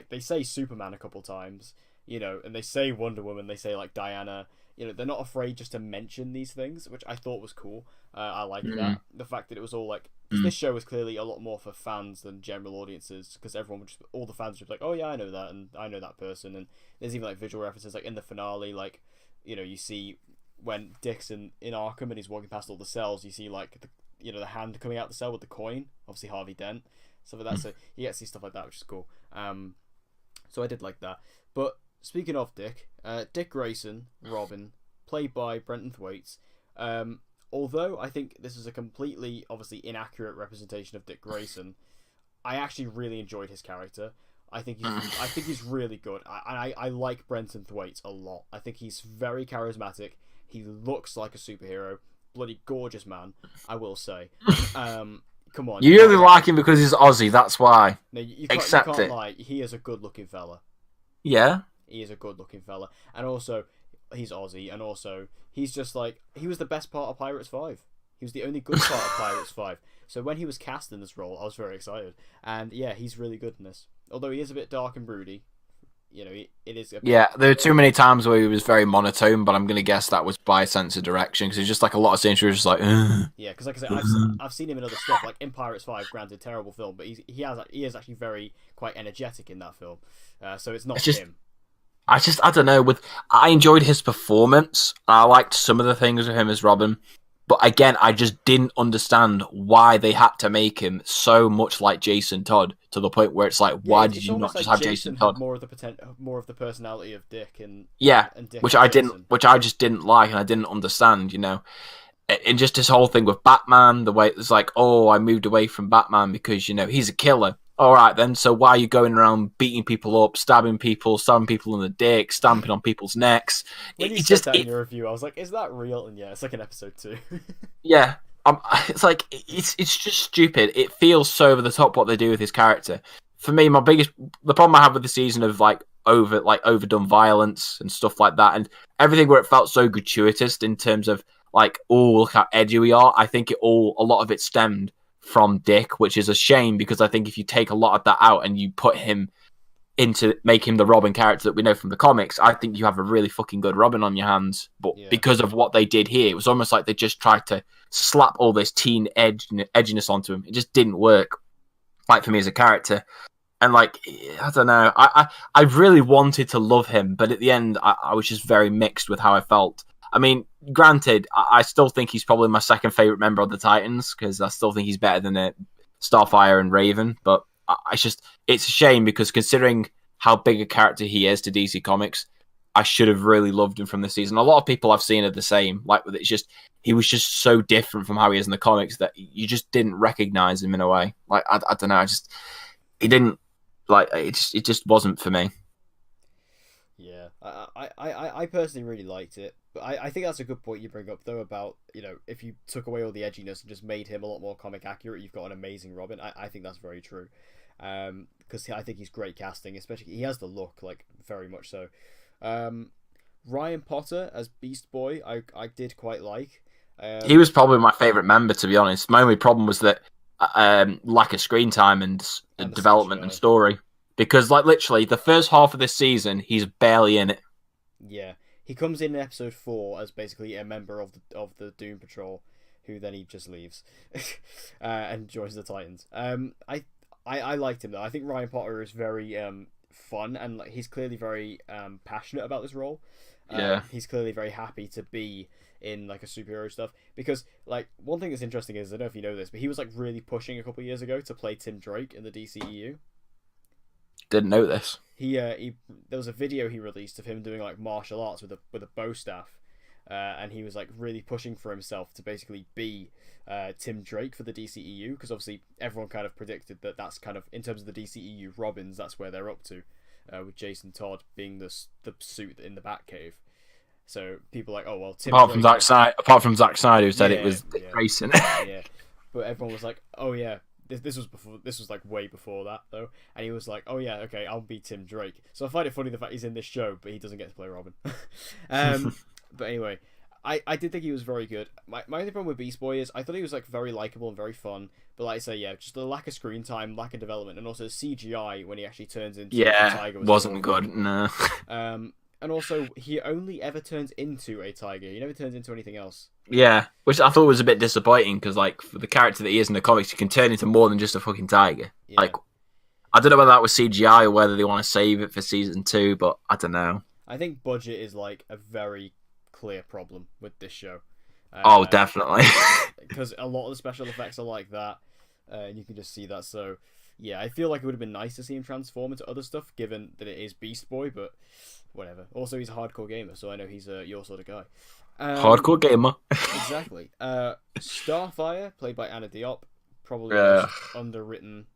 they say Superman a couple times, you know, and they say Wonder Woman, they say like Diana. You know, they're not afraid just to mention these things, which I thought was cool. I liked that. The fact that it was all like, cause this show was clearly a lot more for fans than general audiences, because everyone would just, all the fans would be like, oh yeah, I know that, and I know that person, and there's even like visual references, like in the finale, like, you know, you see when Dick's in Arkham and he's walking past all the cells, you see like the hand coming out the cell with the coin, obviously Harvey Dent, stuff like that. So you get to see stuff like that, which is cool. So I did like that. But speaking of Dick Grayson, Robin, played by Brenton Thwaites. Although I think this is a completely, obviously, inaccurate representation of Dick Grayson, I actually really enjoyed his character. I think he's really good. I like Brenton Thwaites a lot. I think he's very charismatic. He looks like a superhero. Bloody gorgeous man, I will say. Come on. You really like him because he's Aussie, that's why. No, you can't lie. He is a good-looking fella. Yeah? He is a good-looking fella. And also, he's Aussie, and also, he's just like, he was the best part of Pirates 5. He was the only good part of Pirates 5. So when he was cast in this role, I was very excited. And yeah, he's really good in this. Although he is a bit dark and broody. You know, it is. Yeah, there were too many times where he was very monotone, but I'm going to guess that was by sense of direction, because it's just like a lot of scenes where he was just like, ugh. Yeah, because like I said, I've seen him in other stuff, like in Pirates 5, granted, terrible film, but he is actually very, quite energetic in that film. So it's not him. I don't know. I enjoyed his performance. I liked some of the things with him as Robin. But again, I just didn't understand why they had to make him so much like Jason Todd, to the point where it's like, why did you not just have Jason Todd? More of the personality of Dick and Dick which I just didn't like, and I didn't understand. You know, and just this whole thing with Batman, the way it's like, oh, I moved away from Batman because he's a killer. All right, then. So why are you going around beating people up, stabbing people in the dick, stamping on people's necks? When you said that in your review, I was like, "Is that real?" And yeah, it's like in episode 2. Yeah, it's like it's just stupid. It feels so over the top what they do with his character. For me, the problem I have with the season of overdone violence and stuff like that, and everything where it felt so gratuitous in terms of like, oh, look how edgy we are. I think a lot of it stemmed from Dick, which is a shame, because I think if you take a lot of that out and you put him into make him the Robin character that we know from the comics, I think you have a really fucking good Robin on your hands. But because of what they did here, it was almost like they just tried to slap all this teen edginess onto him. It just didn't work, like, for me as a character. And like, I don't know, I really wanted to love him, but at the end I was just very mixed with how I felt. I mean, granted, I still think he's probably my second favourite member of the Titans, because I still think he's better than Starfire and Raven, but it's a shame, because considering how big a character he is to DC Comics, I should have really loved him from this season. A lot of people I've seen are the same. Like, he was just so different from how he is in the comics that you just didn't recognise him in a way. Like, I don't know, he didn't, like, it just wasn't for me. Yeah, I personally really liked it. But I think that's a good point you bring up, though, about, if you took away all the edginess and just made him a lot more comic accurate, you've got an amazing Robin. I think that's very true. Because I think he's great casting, especially, he has the look, like, very much so. Ryan Potter as Beast Boy, I did quite like. He was probably my favourite member, to be honest. My only problem was that lack of screen time and development and story. Because, like, literally, the first half of this season, he's barely in it. Yeah. He comes in episode 4 as basically a member of the Doom Patrol, who then he just leaves and joins the Titans. I liked him, though. I think Ryan Potter is very fun, and like, he's clearly very passionate about this role. Yeah. He's clearly very happy to be in like a superhero stuff, because like one thing that's interesting is, I don't know if you know this, but he was like really pushing a couple of years ago to play Tim Drake in the DCEU. Didn't know this. He there was a video he released of him doing like martial arts with a bow staff, and he was like really pushing for himself to basically be Tim Drake for the DCEU, because obviously everyone kind of predicted that that's kind of, in terms of the DCEU Robins, that's where they're up to, with Jason Todd being the suit in the Batcave. So people are like, oh well, Tim apart Drake from Zack Snyder, who said it was Dick Grayson. Yeah, but everyone was like, oh yeah, this was before. This was like way before that though, and he was like, "Oh yeah, okay, I'll be Tim Drake." So I find it funny the fact he's in this show, but he doesn't get to play Robin. But anyway, I did think he was very good. My only problem with Beast Boy is I thought he was like very likable and very fun, but like I say, yeah, just the lack of screen time, lack of development, and also CGI when he actually turns into a tiger wasn't good. No. And also he only ever turns into a tiger. He never turns into anything else. Yeah, which I thought was a bit disappointing because, like, for the character that he is in the comics, he can turn into more than just a fucking tiger. Yeah. Like, I don't know whether that was CGI or whether they want to save it for season 2, but I don't know. I think budget is like a very clear problem with this show. Oh, definitely. Because a lot of the special effects are like that, and you can just see that. So, yeah, I feel like it would have been nice to see him transform into other stuff, given that it is Beast Boy, but whatever. Also, he's a hardcore gamer, so I know he's your sort of guy. Hardcore gamer. Exactly. Starfire, played by Anna Diop, probably the most underwritten,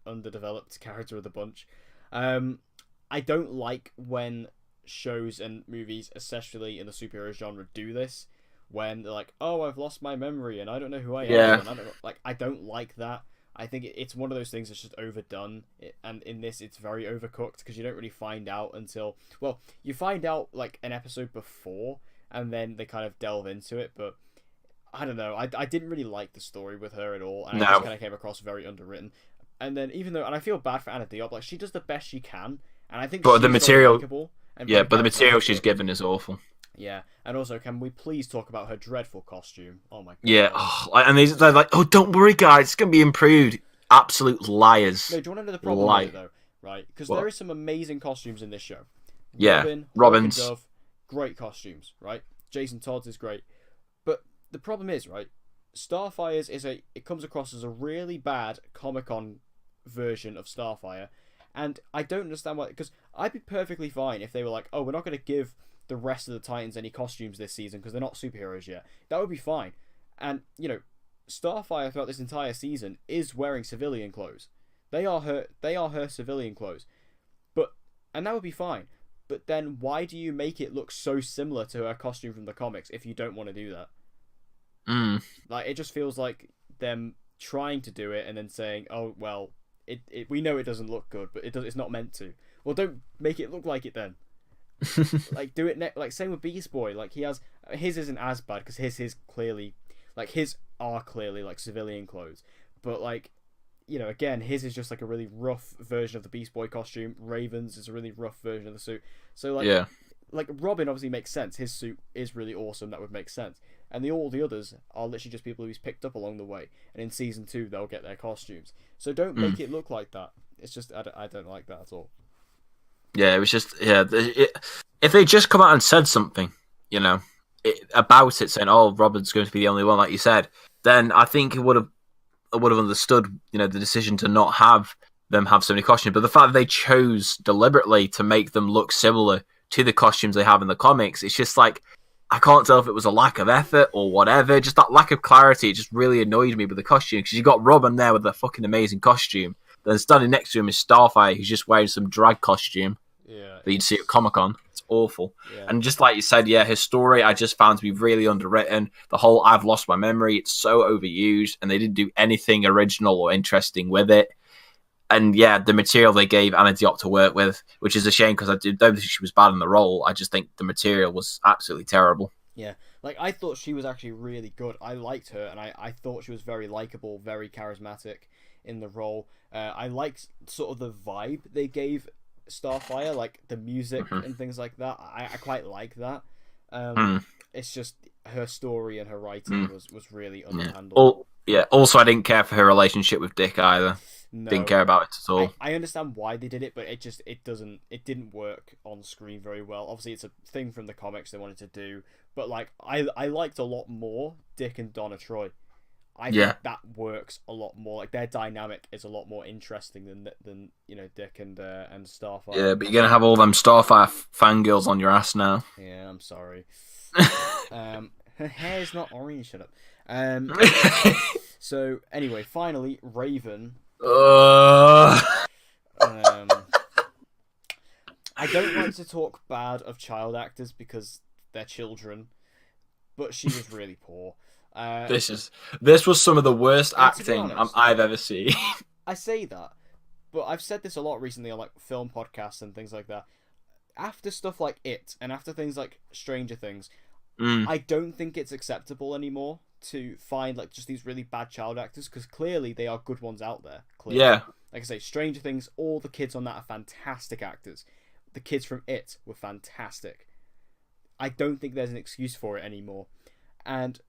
underdeveloped character of the bunch. I don't like when shows and movies, especially in the superhero genre, do this. When they're like, "Oh, I've lost my memory and I don't know who I am." And I don't like that. I think it's one of those things that's just overdone, and in this it's very overcooked because you don't really find out until, well, you find out like an episode before, and then they kind of delve into it. But I don't know, I didn't really like the story with her at all, and it just kind of came across very underwritten. And then and I feel bad for Anna Diop, like she does the best she can, and I think but the material, but the material she's given is awful. Yeah, and also, can we please talk about her dreadful costume? Oh my god. Yeah, and they're like, "Oh, don't worry, guys, it's gonna be improved." Absolute liars. No, do you want to know the problem with it, though? Right, because there is some amazing costumes in this show. Yeah, Robin's Dove, great costumes, right? Jason Todd's is great, but the problem is, right? Starfire's it comes across as a really bad Comic-Con version of Starfire, and I don't understand why. Because I'd be perfectly fine if they were like, "Oh, we're not going to give the rest of the Titans any costumes this season because they're not superheroes yet." That would be fine. And, you know, Starfire throughout this entire season is wearing civilian clothes. They are her civilian clothes. And that would be fine. But then why do you make it look so similar to her costume from the comics if you don't want to do that? Like, it just feels like them trying to do it and then saying, "Oh, well, we know it doesn't look good, but it's not meant to." Well, don't make it look like it then. Like, do it like same with Beast Boy. Like, his isn't as bad because his clearly, like, his are clearly like civilian clothes, but like, you know, again, his is just like a really rough version of the Beast Boy costume. Raven's is a really rough version of the suit. So like, like Robin obviously makes sense. His suit is really awesome. That would make sense. And all the others are literally just people who's picked up along the way. And in season 2, they'll get their costumes. So don't make it look like that. It's just I don't like that at all. Yeah, it was just if they just come out and said something, you know, about it, saying, "Oh, Robin's going to be the only one," like you said, then I think I would have understood, you know, the decision to not have them have so many costumes. But the fact that they chose deliberately to make them look similar to the costumes they have in the comics, it's just like, I can't tell if it was a lack of effort or whatever. Just that lack of clarity, it just really annoyed me with the costume, because you got Robin there with a fucking amazing costume. Then standing next to him is Starfire, who's just wearing some drag costume that you'd see at Comic-Con. It's awful. Yeah. And just like you said, his story I just found to be really underwritten. The whole "I've lost my memory," it's so overused, and they didn't do anything original or interesting with it. And the material they gave Anna Diop to work with, which is a shame because I don't think she was bad in the role. I just think the material was absolutely terrible. Yeah, like, I thought she was actually really good. I liked her, and I thought she was very likable, very charismatic in the role. I liked sort of the vibe they gave Starfire, like the music and things like that. I quite like that. It's just her story and her writing was really underhandled. Also, I didn't care for her relationship with Dick either. No, didn't care about it at all. I understand why they did it, but it didn't work on screen very well. Obviously, it's a thing from the comics they wanted to do, but like, I liked a lot more Dick and Donna Troy. I think that works a lot more. Like, their dynamic is a lot more interesting than you know, Dick and Starfire. Yeah, but you're gonna have all them Starfire fangirls on your ass now. Yeah, I'm sorry. Her hair's not orange. Shut up. So anyway, finally, Raven. I don't like to talk bad of child actors because they're children, but she was really poor. This was some of the worst acting honest, I've ever seen. I say that, but I've said this a lot recently on like film podcasts and things like that. After stuff like It and after things like Stranger Things, I don't think it's acceptable anymore to find like just these really bad child actors, because clearly they are good ones out there. Clearly. Yeah. Like I say, Stranger Things, all the kids on that are fantastic actors. The kids from It were fantastic. I don't think there's an excuse for it anymore. And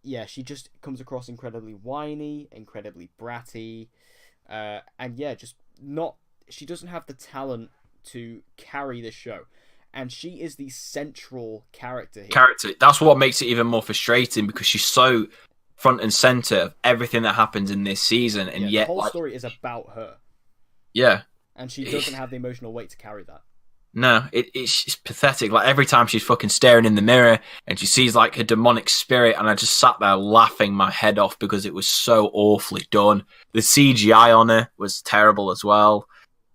yeah, she just comes across incredibly whiny, incredibly bratty, and yeah, just not. She doesn't have the talent to carry the show. And she is the central character here. That's what makes it even more frustrating, because she's so front and center of everything that happens in this season, and yet the whole story is about her. Yeah, and she doesn't have the emotional weight to carry that. No, it's pathetic. Like every time she's fucking staring in the mirror and she sees like her demonic spirit, and I just sat there laughing my head off because it was so awfully done. The CGI on her was terrible as well.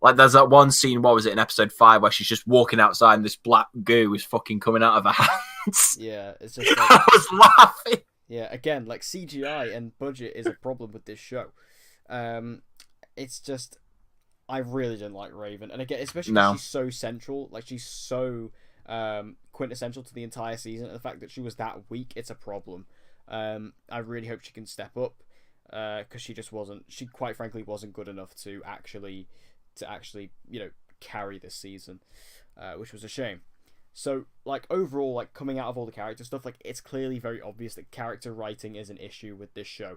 Like, there's that one scene, what was it, in episode 5, where she's just walking outside and this black goo is fucking coming out of her hands. Yeah, it's just like... I was laughing. Yeah, again, like, CGI and budget is a problem with this show. It's just... I really didn't like Raven. And again, especially because she's so central. Like, she's so quintessential to the entire season. And the fact that she was that weak, it's a problem. I really hope she can step up. Because she just wasn't... She, quite frankly, wasn't good enough to actually, you know, carry this season, which was a shame. So, like, overall, like, coming out of all the character stuff, like, it's clearly very obvious that character writing is an issue with this show.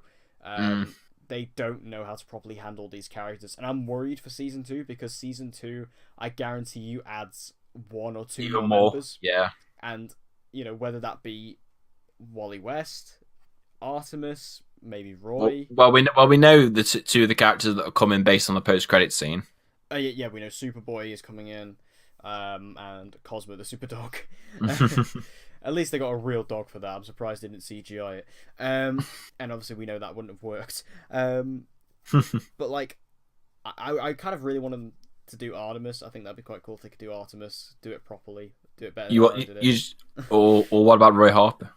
They don't know how to properly handle these characters, and I'm worried for season 2, because season 2, I guarantee you, adds 1 or 2 more members. Yeah. And, you know, whether that be Wally West, Artemis, maybe Roy. Well, we know the two of the characters that are coming based on the post-credit scene. Yeah, we know Superboy is coming in, and Cosmo the super dog. At least they got a real dog for that. I'm surprised they didn't CGI it. And obviously we know that wouldn't have worked. But like, I kind of really want them to do Artemis. I think that'd be quite cool if they could do Artemis, do it properly, do it better. Or what about Roy Harper?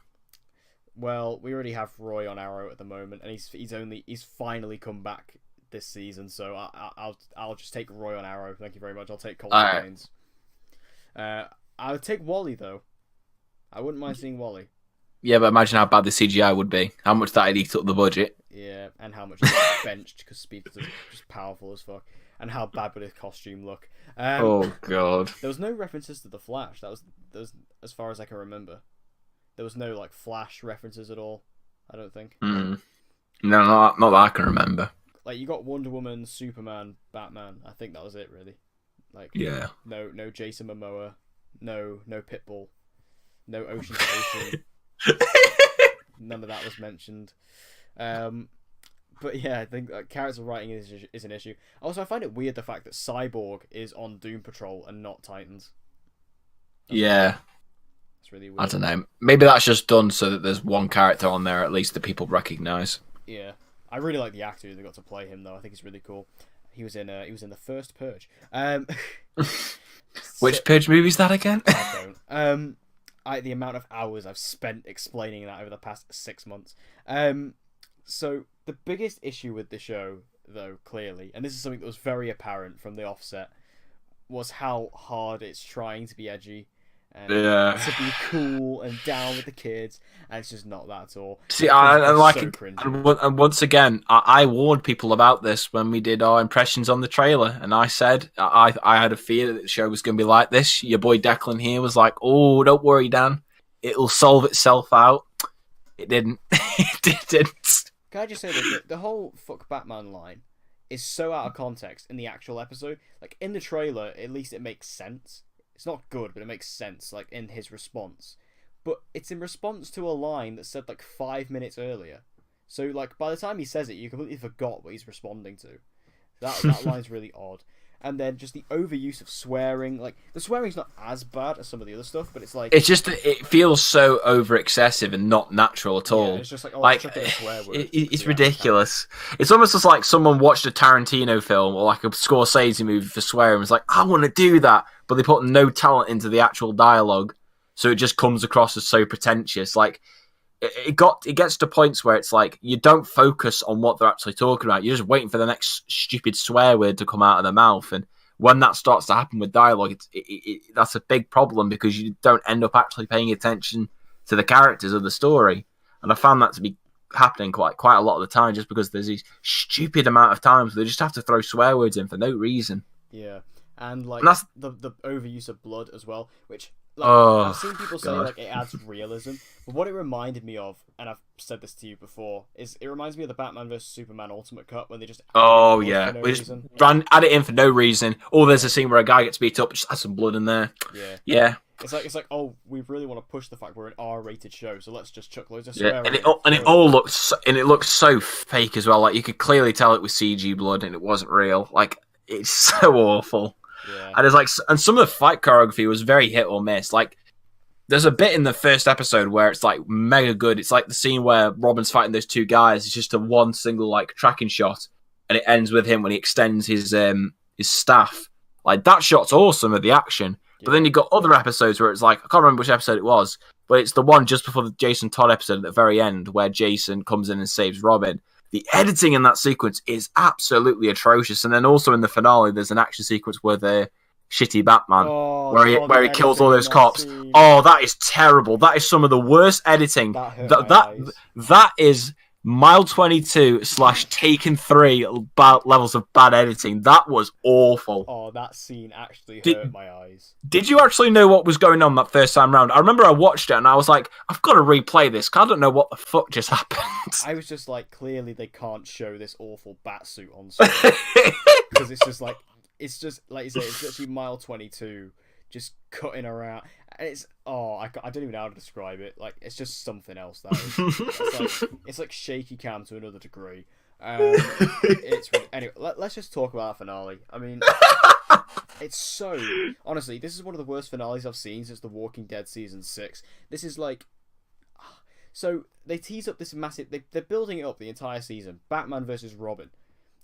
Well, we already have Roy on Arrow at the moment, and he's finally come back this season. So I'll just take Roy on Arrow. Thank you very much. I'll take Colton Baines. I would take Wally though. I wouldn't mind seeing Wally. Yeah, but imagine how bad the CGI would be. How much that'd eat up the budget. Yeah, and how much it's benched because Speed's just powerful as fuck. And how bad would his costume look? Oh god. There was no references to the Flash. That was as far as I can remember. There was no like Flash references at all. I don't think. No, not that I can remember. Like, you got Wonder Woman, Superman, Batman. I think that was it, really. Like, yeah. No Jason Momoa. No Pitbull. No Ocean to Ocean. None of that was mentioned. But yeah, I think character writing is an issue. Also, I find it weird the fact that Cyborg is on Doom Patrol and not Titans. It's really weird. I don't know. Maybe that's just done so that there's one character on there at least that people recognise. Yeah, I really like the actor who got to play him though. I think he's really cool. He was in the first Purge. Which Purge movie is that again? I don't. The amount of hours I've spent explaining that over the past 6 months. So the biggest issue with the show, though, clearly, and this is something that was very apparent from the offset, was how hard it's trying to be edgy and to be cool and down with the kids, and it's just not that at all. See, and once again, I warned people about this when we did our impressions on the trailer, and I said I had a fear that the show was going to be like this. Your boy Declan here was like, "Oh, don't worry, Dan, it'll solve itself out." It didn't. It didn't. Can I just say that the whole "fuck Batman" line is so out of context in the actual episode? Like, in the trailer, at least it makes sense. It's not good, but it makes sense, like, in his response. But it's in response to a line that said, like, 5 minutes earlier. So, like, by the time he says it, you completely forgot what he's responding to. That line's really odd. And then just the overuse of swearing. Like, the swearing's not as bad as some of the other stuff, but it's like... It's just that it feels so over-excessive and not natural at all. Yeah, it's just like, a swear word. It's ridiculous. It's almost just like someone watched a Tarantino film or like a Scorsese movie for swearing and was like, I want to do that, but they put no talent into the actual dialogue, so it just comes across as so pretentious. Like, it gets to points where it's like you don't focus on what they're actually talking about. You're just waiting for the next stupid swear word to come out of their mouth, and when that starts to happen with dialogue, that's a big problem because you don't end up actually paying attention to the characters of the story. And I found that to be happening quite a lot of the time, just because there's these stupid amount of times where they just have to throw swear words in for no reason. Yeah, and like And that's the overuse of blood as well, which like, I've seen people say like it adds realism, but what it reminded me of, and I've said this to you before, is it reminds me of the Batman vs Superman Ultimate Cut when they just we just add it in for no reason. Or there's a scene where a guy gets beat up, just add some blood in there. Yeah. It's like oh, we really want to push the fact we're an R-rated show, so let's just chuck loads of swear. Yeah, and it looks so fake as well. Like you could clearly tell it was CG blood and it wasn't real. Like it's so awful. Yeah. And it's like, and some of the fight choreography was very hit or miss. Like, there's a bit in the first episode where it's like mega good. It's like the scene where Robin's fighting those two guys. It's just a one single like tracking shot, and it ends with him when he extends his staff. Like that shot's awesome of the action. Yeah. But then you got other episodes where it's like, I can't remember which episode it was, but it's the one just before the Jason Todd episode at the very end where Jason comes in and saves Robin. The editing in that sequence is absolutely atrocious. And then also in the finale, there's an action sequence with the shitty Batman where he kills all those cops. Scene. Oh, that is terrible. That is some of the worst editing. That is Mile 22 / Taken 3 levels of bad editing. That was awful. Oh, that scene actually hurt my eyes. Did you actually know what was going on that first time round? I remember I watched it and I was like, I've got to replay this because I don't know what the fuck just happened. I was just like, clearly they can't show this awful bat suit on screen. Because it's just like you say, it's literally Mile 22 just cutting around. And it's I don't even know how to describe it. Like it's just something else. That is. It's like shaky cam to another degree. Anyway. Let's just talk about the finale. I mean, it's so honestly, this is one of the worst finales I've seen since The Walking Dead season 6. This is like, so they tease up this massive. They're building it up the entire season. Batman versus Robin,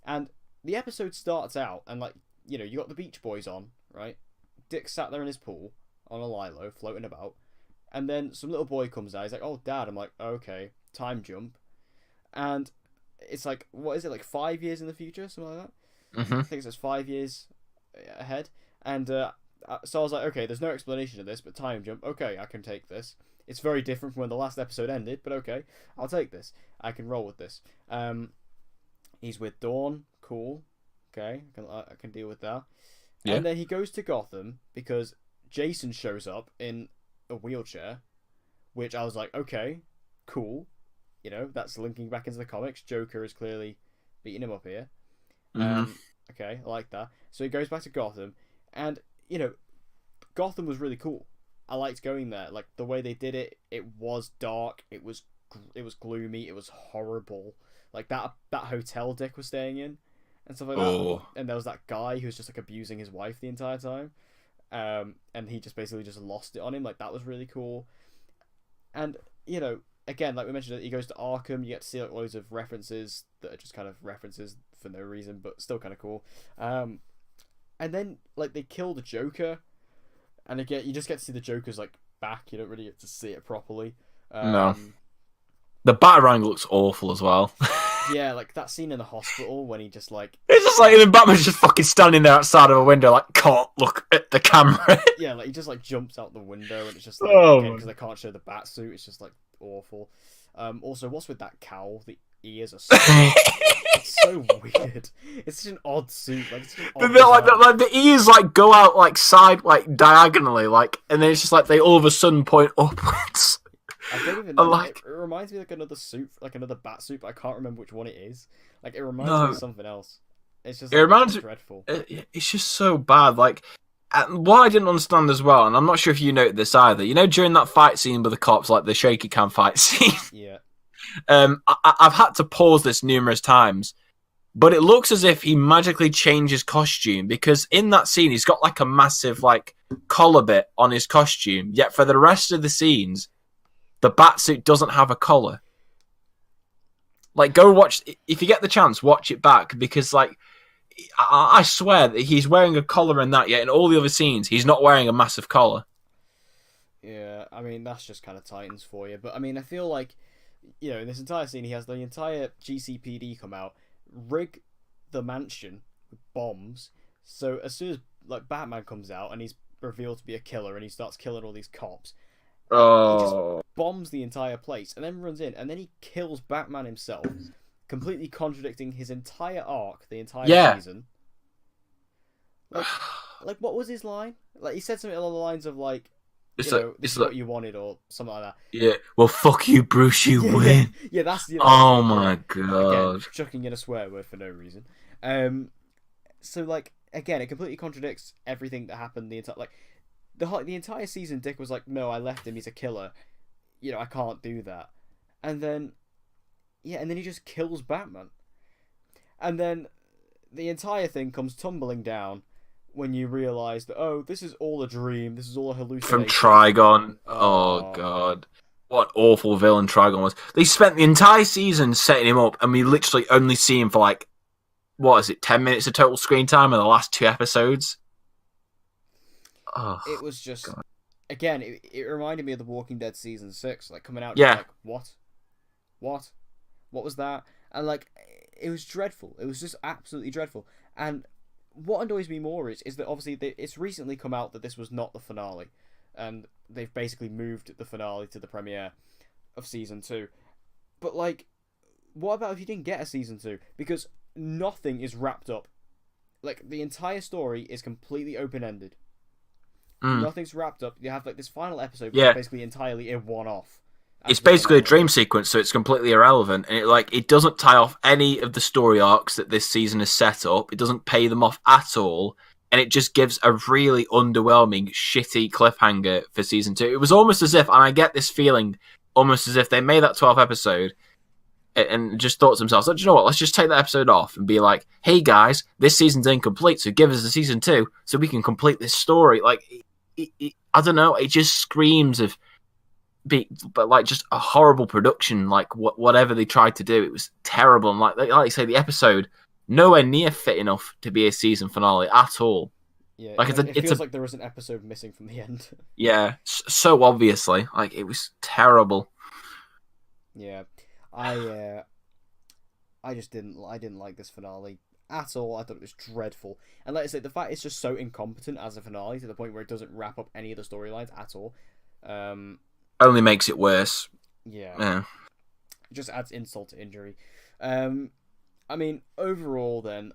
and the episode starts out and like you got the Beach Boys on, right? Dick sat there in his pool on a lilo, floating about, and then some little boy comes out. He's like, "Oh, Dad." I'm like, "Okay, time jump," and it's like, what is it, like 5 years in the future, something like that? Mm-hmm. I think it's 5 years ahead, and so I was like, "Okay, there's no explanation of this, but time jump. Okay, I can take this. It's very different from when the last episode ended, but okay, I'll take this. I can roll with this." He's with Dawn, cool. Okay, I can deal with that. Yeah. And then he goes to Gotham because Jason shows up in a wheelchair, which I was like, okay, cool. That's linking back into the comics. Joker is clearly beating him up here. Mm-hmm. Okay, I like that. So he goes back to Gotham, and Gotham was really cool. I liked going there. Like the way they did it, it was dark. It was gloomy. It was horrible. Like that hotel Dick was staying in. And stuff like that. And there was that guy who was just like abusing his wife the entire time. And he just basically just lost it on him. Like that was really cool. And, again, like we mentioned, he goes to Arkham, you get to see like loads of references that are just kind of references for no reason, but still kind of cool. And then like they kill the Joker, and again you just get to see the Joker's like back. You don't really get to see it properly. No. The Batarang looks awful as well. Yeah, like that scene in the hospital when he just like... It's just like, and then Batman's just fucking standing there outside of a window like, can't look at the camera. Yeah, like he just like jumps out the window and it's just like, because they can't show the bat suit, it's just like awful. Also, what's with that cowl? The ears are so... it's so weird. It's such an odd suit. Like, it's like the ears like go out like side, like diagonally, like, and then it's just like they all of a sudden point upwards. I don't even know. It reminds me of like another suit, like another bat suit, but I can't remember which one it is. Like it reminds me of something else. It's just dreadful. It's just so bad. Like what I didn't understand as well, and I'm not sure if you noted this either. During that fight scene with the cops, like the shaky cam fight scene. Yeah. I've had to pause this numerous times, but it looks as if he magically changes costume because in that scene he's got like a massive like collar bit on his costume. Yet for the rest of the scenes, the batsuit doesn't have a collar. Like, go watch, if you get the chance, watch it back, because, like, I swear that he's wearing a collar in that, yet in all the other scenes, he's not wearing a massive collar. Yeah, I mean, that's just kind of Titans for you. But I mean, I feel like, in this entire scene, he has the entire GCPD come out, rig the mansion with bombs. So as soon as like Batman comes out and he's revealed to be a killer and he starts killing all these cops, he just bombs the entire place and then runs in and then he kills Batman himself, completely contradicting his entire arc, the entire season. Like, what was his line? Like, he said something along the lines of like, this is what you wanted or something like that. Yeah. Well, fuck you, Bruce. You win. Yeah, that's. Oh my god. Again, chucking in a swear word for no reason. So like again, it completely contradicts everything that happened the entire the entire season. Dick was like, no, I left him. He's a killer. I can't do that. And then he just kills Batman. And then the entire thing comes tumbling down when you realise that, oh, this is all a dream. This is all a hallucination. From Trigon. Oh god. What awful villain Trigon was. They spent the entire season setting him up, and we literally only see him for like, what is it, 10 minutes of total screen time in the last 2 episodes? Oh, it was just... God. Again, it reminded me of The Walking Dead Season 6. Like, coming out, yeah. Like, what? What was that? And, like, it was dreadful. It was just absolutely dreadful. And what annoys me more is that, obviously, it's recently come out that this was not the finale. And they've basically moved the finale to the premiere of Season 2. But, like, what about if you didn't get a Season 2? Because nothing is wrapped up. Like, the entire story is completely open-ended. Nothing's wrapped up. You have like this final episode, which is basically entirely a one-off. It's basically a dream sequence, so it's completely irrelevant, and it doesn't tie off any of the story arcs that this season has set up. It doesn't pay them off at all, and it just gives a really underwhelming, shitty cliffhanger for season 2. It was almost as if, and I get this feeling, almost as if they made that 12th episode and just thought to themselves, oh, do you know what? Let's just take that episode off and be like, hey guys, this season's incomplete, so give us a season 2 so we can complete this story. Like. I don't know. It just screams of, but like just a horrible production. Like whatever they tried to do, it was terrible. And like you say, the episode nowhere near fit enough to be a season finale at all. Yeah, like it feels like there was an episode missing from the end. Yeah, so obviously, like it was terrible. Yeah, I just didn't like this finale at all. I thought it was dreadful, and like I said, the fact it's just so incompetent as a finale to the point where it doesn't wrap up any of the storylines at all. Only makes it worse. Yeah. It just adds insult to injury. I mean, overall, then,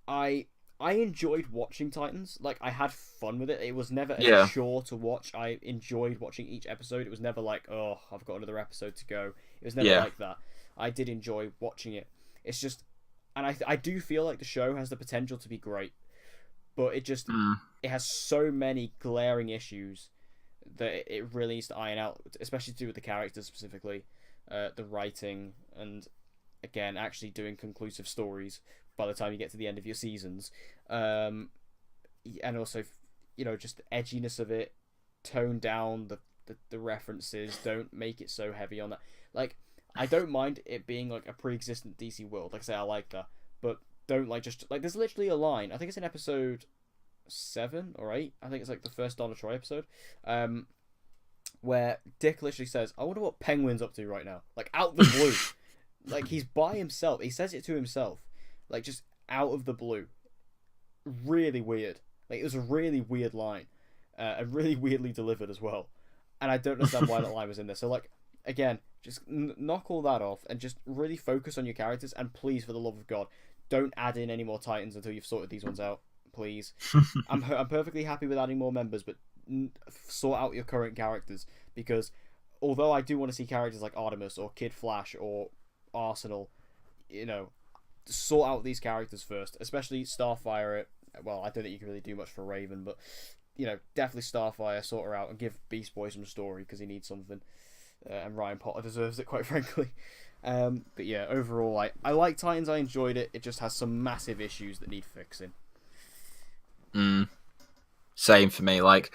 I enjoyed watching Titans. Like, I had fun with it. It was never a chore to watch. I enjoyed watching each episode. It was never like, oh, I've got another episode to go. It was never like that. I did enjoy watching it. It's just. And I do feel like the show has the potential to be great, but it just it has so many glaring issues that it really needs to iron out, especially to do with the characters specifically, the writing, and again actually doing conclusive stories by the time you get to the end of your seasons, and also just the edginess of it, tone down the references, don't make it so heavy on that. Like, I don't mind it being like a pre-existent DC world. Like I say, I like that, but don't just there's literally a line. I think it's in episode 7 or 8. I think it's like the first Donna Troy episode, where Dick literally says, "I wonder what Penguin's up to right now." Like out the blue, like he's by himself. He says it to himself, like just out of the blue. Really weird. Like it was a really weird line, and really weirdly delivered as well. And I don't understand why that line was in there. So like. Again, just knock all that off and just really focus on your characters. And please, for the love of God, don't add in any more Titans until you've sorted these ones out. Please. I'm perfectly happy with adding more members, but sort out your current characters. Because although I do want to see characters like Artemis or Kid Flash or Arsenal, sort out these characters first. Especially Starfire. Well, I don't think you can really do much for Raven, but, definitely Starfire, sort her out and give Beast Boy some story because he needs something. And Ryan Potter deserves it, quite frankly. But yeah, overall, I like Titans. I enjoyed it. It just has some massive issues that need fixing. Same for me. Like,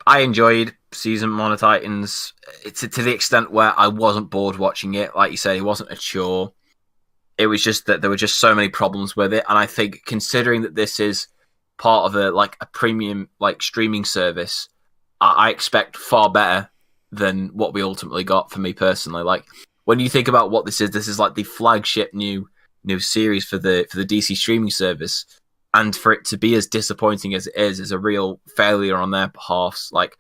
I enjoyed season 1 of Titans. It's to the extent where I wasn't bored watching it. Like you said, it wasn't a chore. It was just that there were just so many problems with it. And I think, considering that this is part of a premium streaming service, I expect far better than what we ultimately got. For me personally, like when you think about what this is like the flagship new series for the DC streaming service, and for it to be as disappointing as it is a real failure on their behalf. Like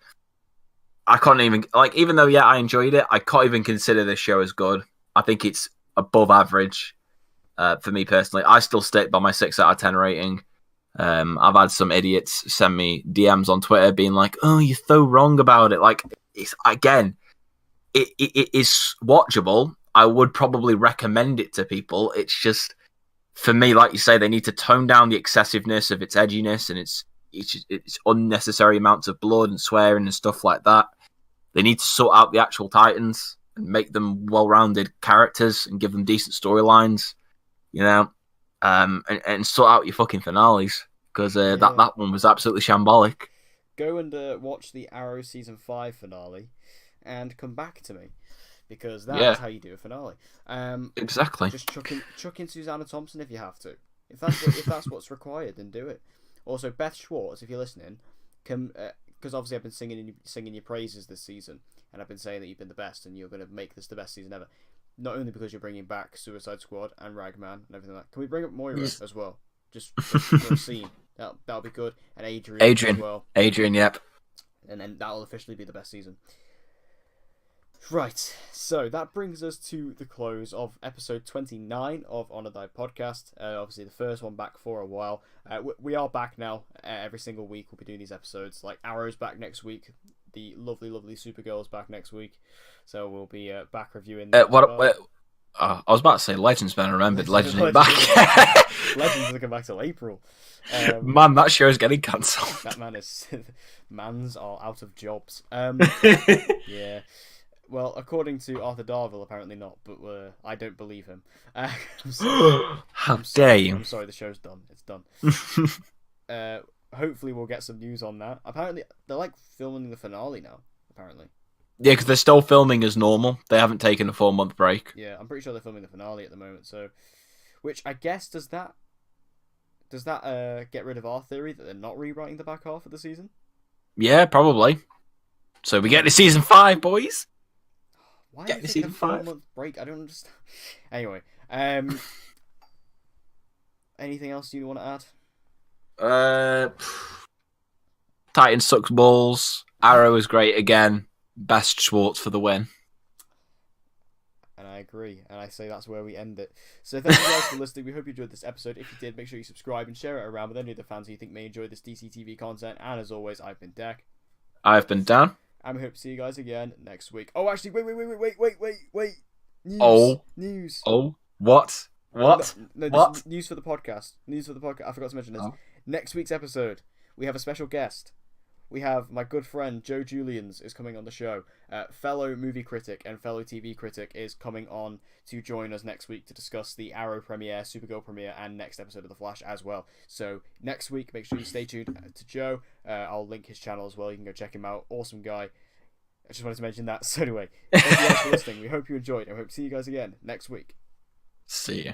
I can't even even though I enjoyed it, I can't even consider this show as good. I think it's above average for me personally. I still stick by my 6 out of 10 rating. I've had some idiots send me DMs on Twitter being like, "Oh, you're so wrong about it." Like, it's again, it is watchable. I would probably recommend it to people. It's just for me, like you say, they need to tone down the excessiveness of its edginess and its unnecessary amounts of blood and swearing and stuff like that. They need to sort out the actual Titans and make them well-rounded characters and give them decent storylines, and sort out your fucking finales, because that one was absolutely shambolic. Go and watch the Arrow Season 5 finale and come back to me, because that's how you do a finale. Exactly. Just chuck in Susanna Thompson if you have to. If that's what's required, then do it. Also, Beth Schwartz, if you're listening, because obviously I've been singing your praises this season, and I've been saying that you've been the best and you're going to make this the best season ever. Not only because you're bringing back Suicide Squad and Ragman and everything like that. Can we bring up Moira as well? Just for a scene. That'll be good. And Adrian as well. Adrian, yep. And then that'll officially be the best season. Right, so that brings us to the close of episode 29 of Honor Thy Podcast. Obviously, the first one back for a while. We are back now. Every single week we'll be doing these episodes. Like, Arrow's back next week. The lovely, lovely Supergirl's back next week. So we'll be back reviewing that. I was about to say Legends, but I remembered Legends is back. Legends doesn't come back till April. Man, that show's getting cancelled. That man is... Mans are out of jobs. Yeah. Well, according to Arthur Darvill, apparently not, but I don't believe him. How dare you? I'm sorry, the show's done. It's done. Hopefully we'll get some news on that. Apparently, they're like filming the finale now, apparently. Yeah, because they're still filming as normal. They haven't taken a 4-month break. Yeah, I'm pretty sure they're filming the finale at the moment, so... Which, I guess, does that get rid of our theory that they're not rewriting the back half of the season? Yeah, probably. So we get to season 5, boys. Why get to season 5? 4-month break? I don't understand. Anyway, anything else you want to add? Titan sucks balls. Arrow is great again. Best Schwartz for the win. And I agree. And I say that's where we end it. So thank you guys for listening. We hope you enjoyed this episode. If you did, make sure you subscribe and share it around with any of the fans who you think may enjoy this DCTV content. And as always, I've been Deck. I've been Dan. And we hope to see you guys again next week. Oh, actually, wait. News. Oh, what? What? No, what? News for the podcast. I forgot to mention this. Oh. Next week's episode, we have a special guest. We have my good friend Joe Julians is coming on the show. Fellow movie critic and fellow TV critic is coming on to join us next week to discuss the Arrow premiere, Supergirl premiere, and next episode of The Flash as well. So next week, make sure you stay tuned to Joe. I'll link his channel as well. You can go check him out. Awesome guy. I just wanted to mention that. So anyway, thank you guys for listening. We hope you enjoyed, and we hope to see you guys again next week. See ya.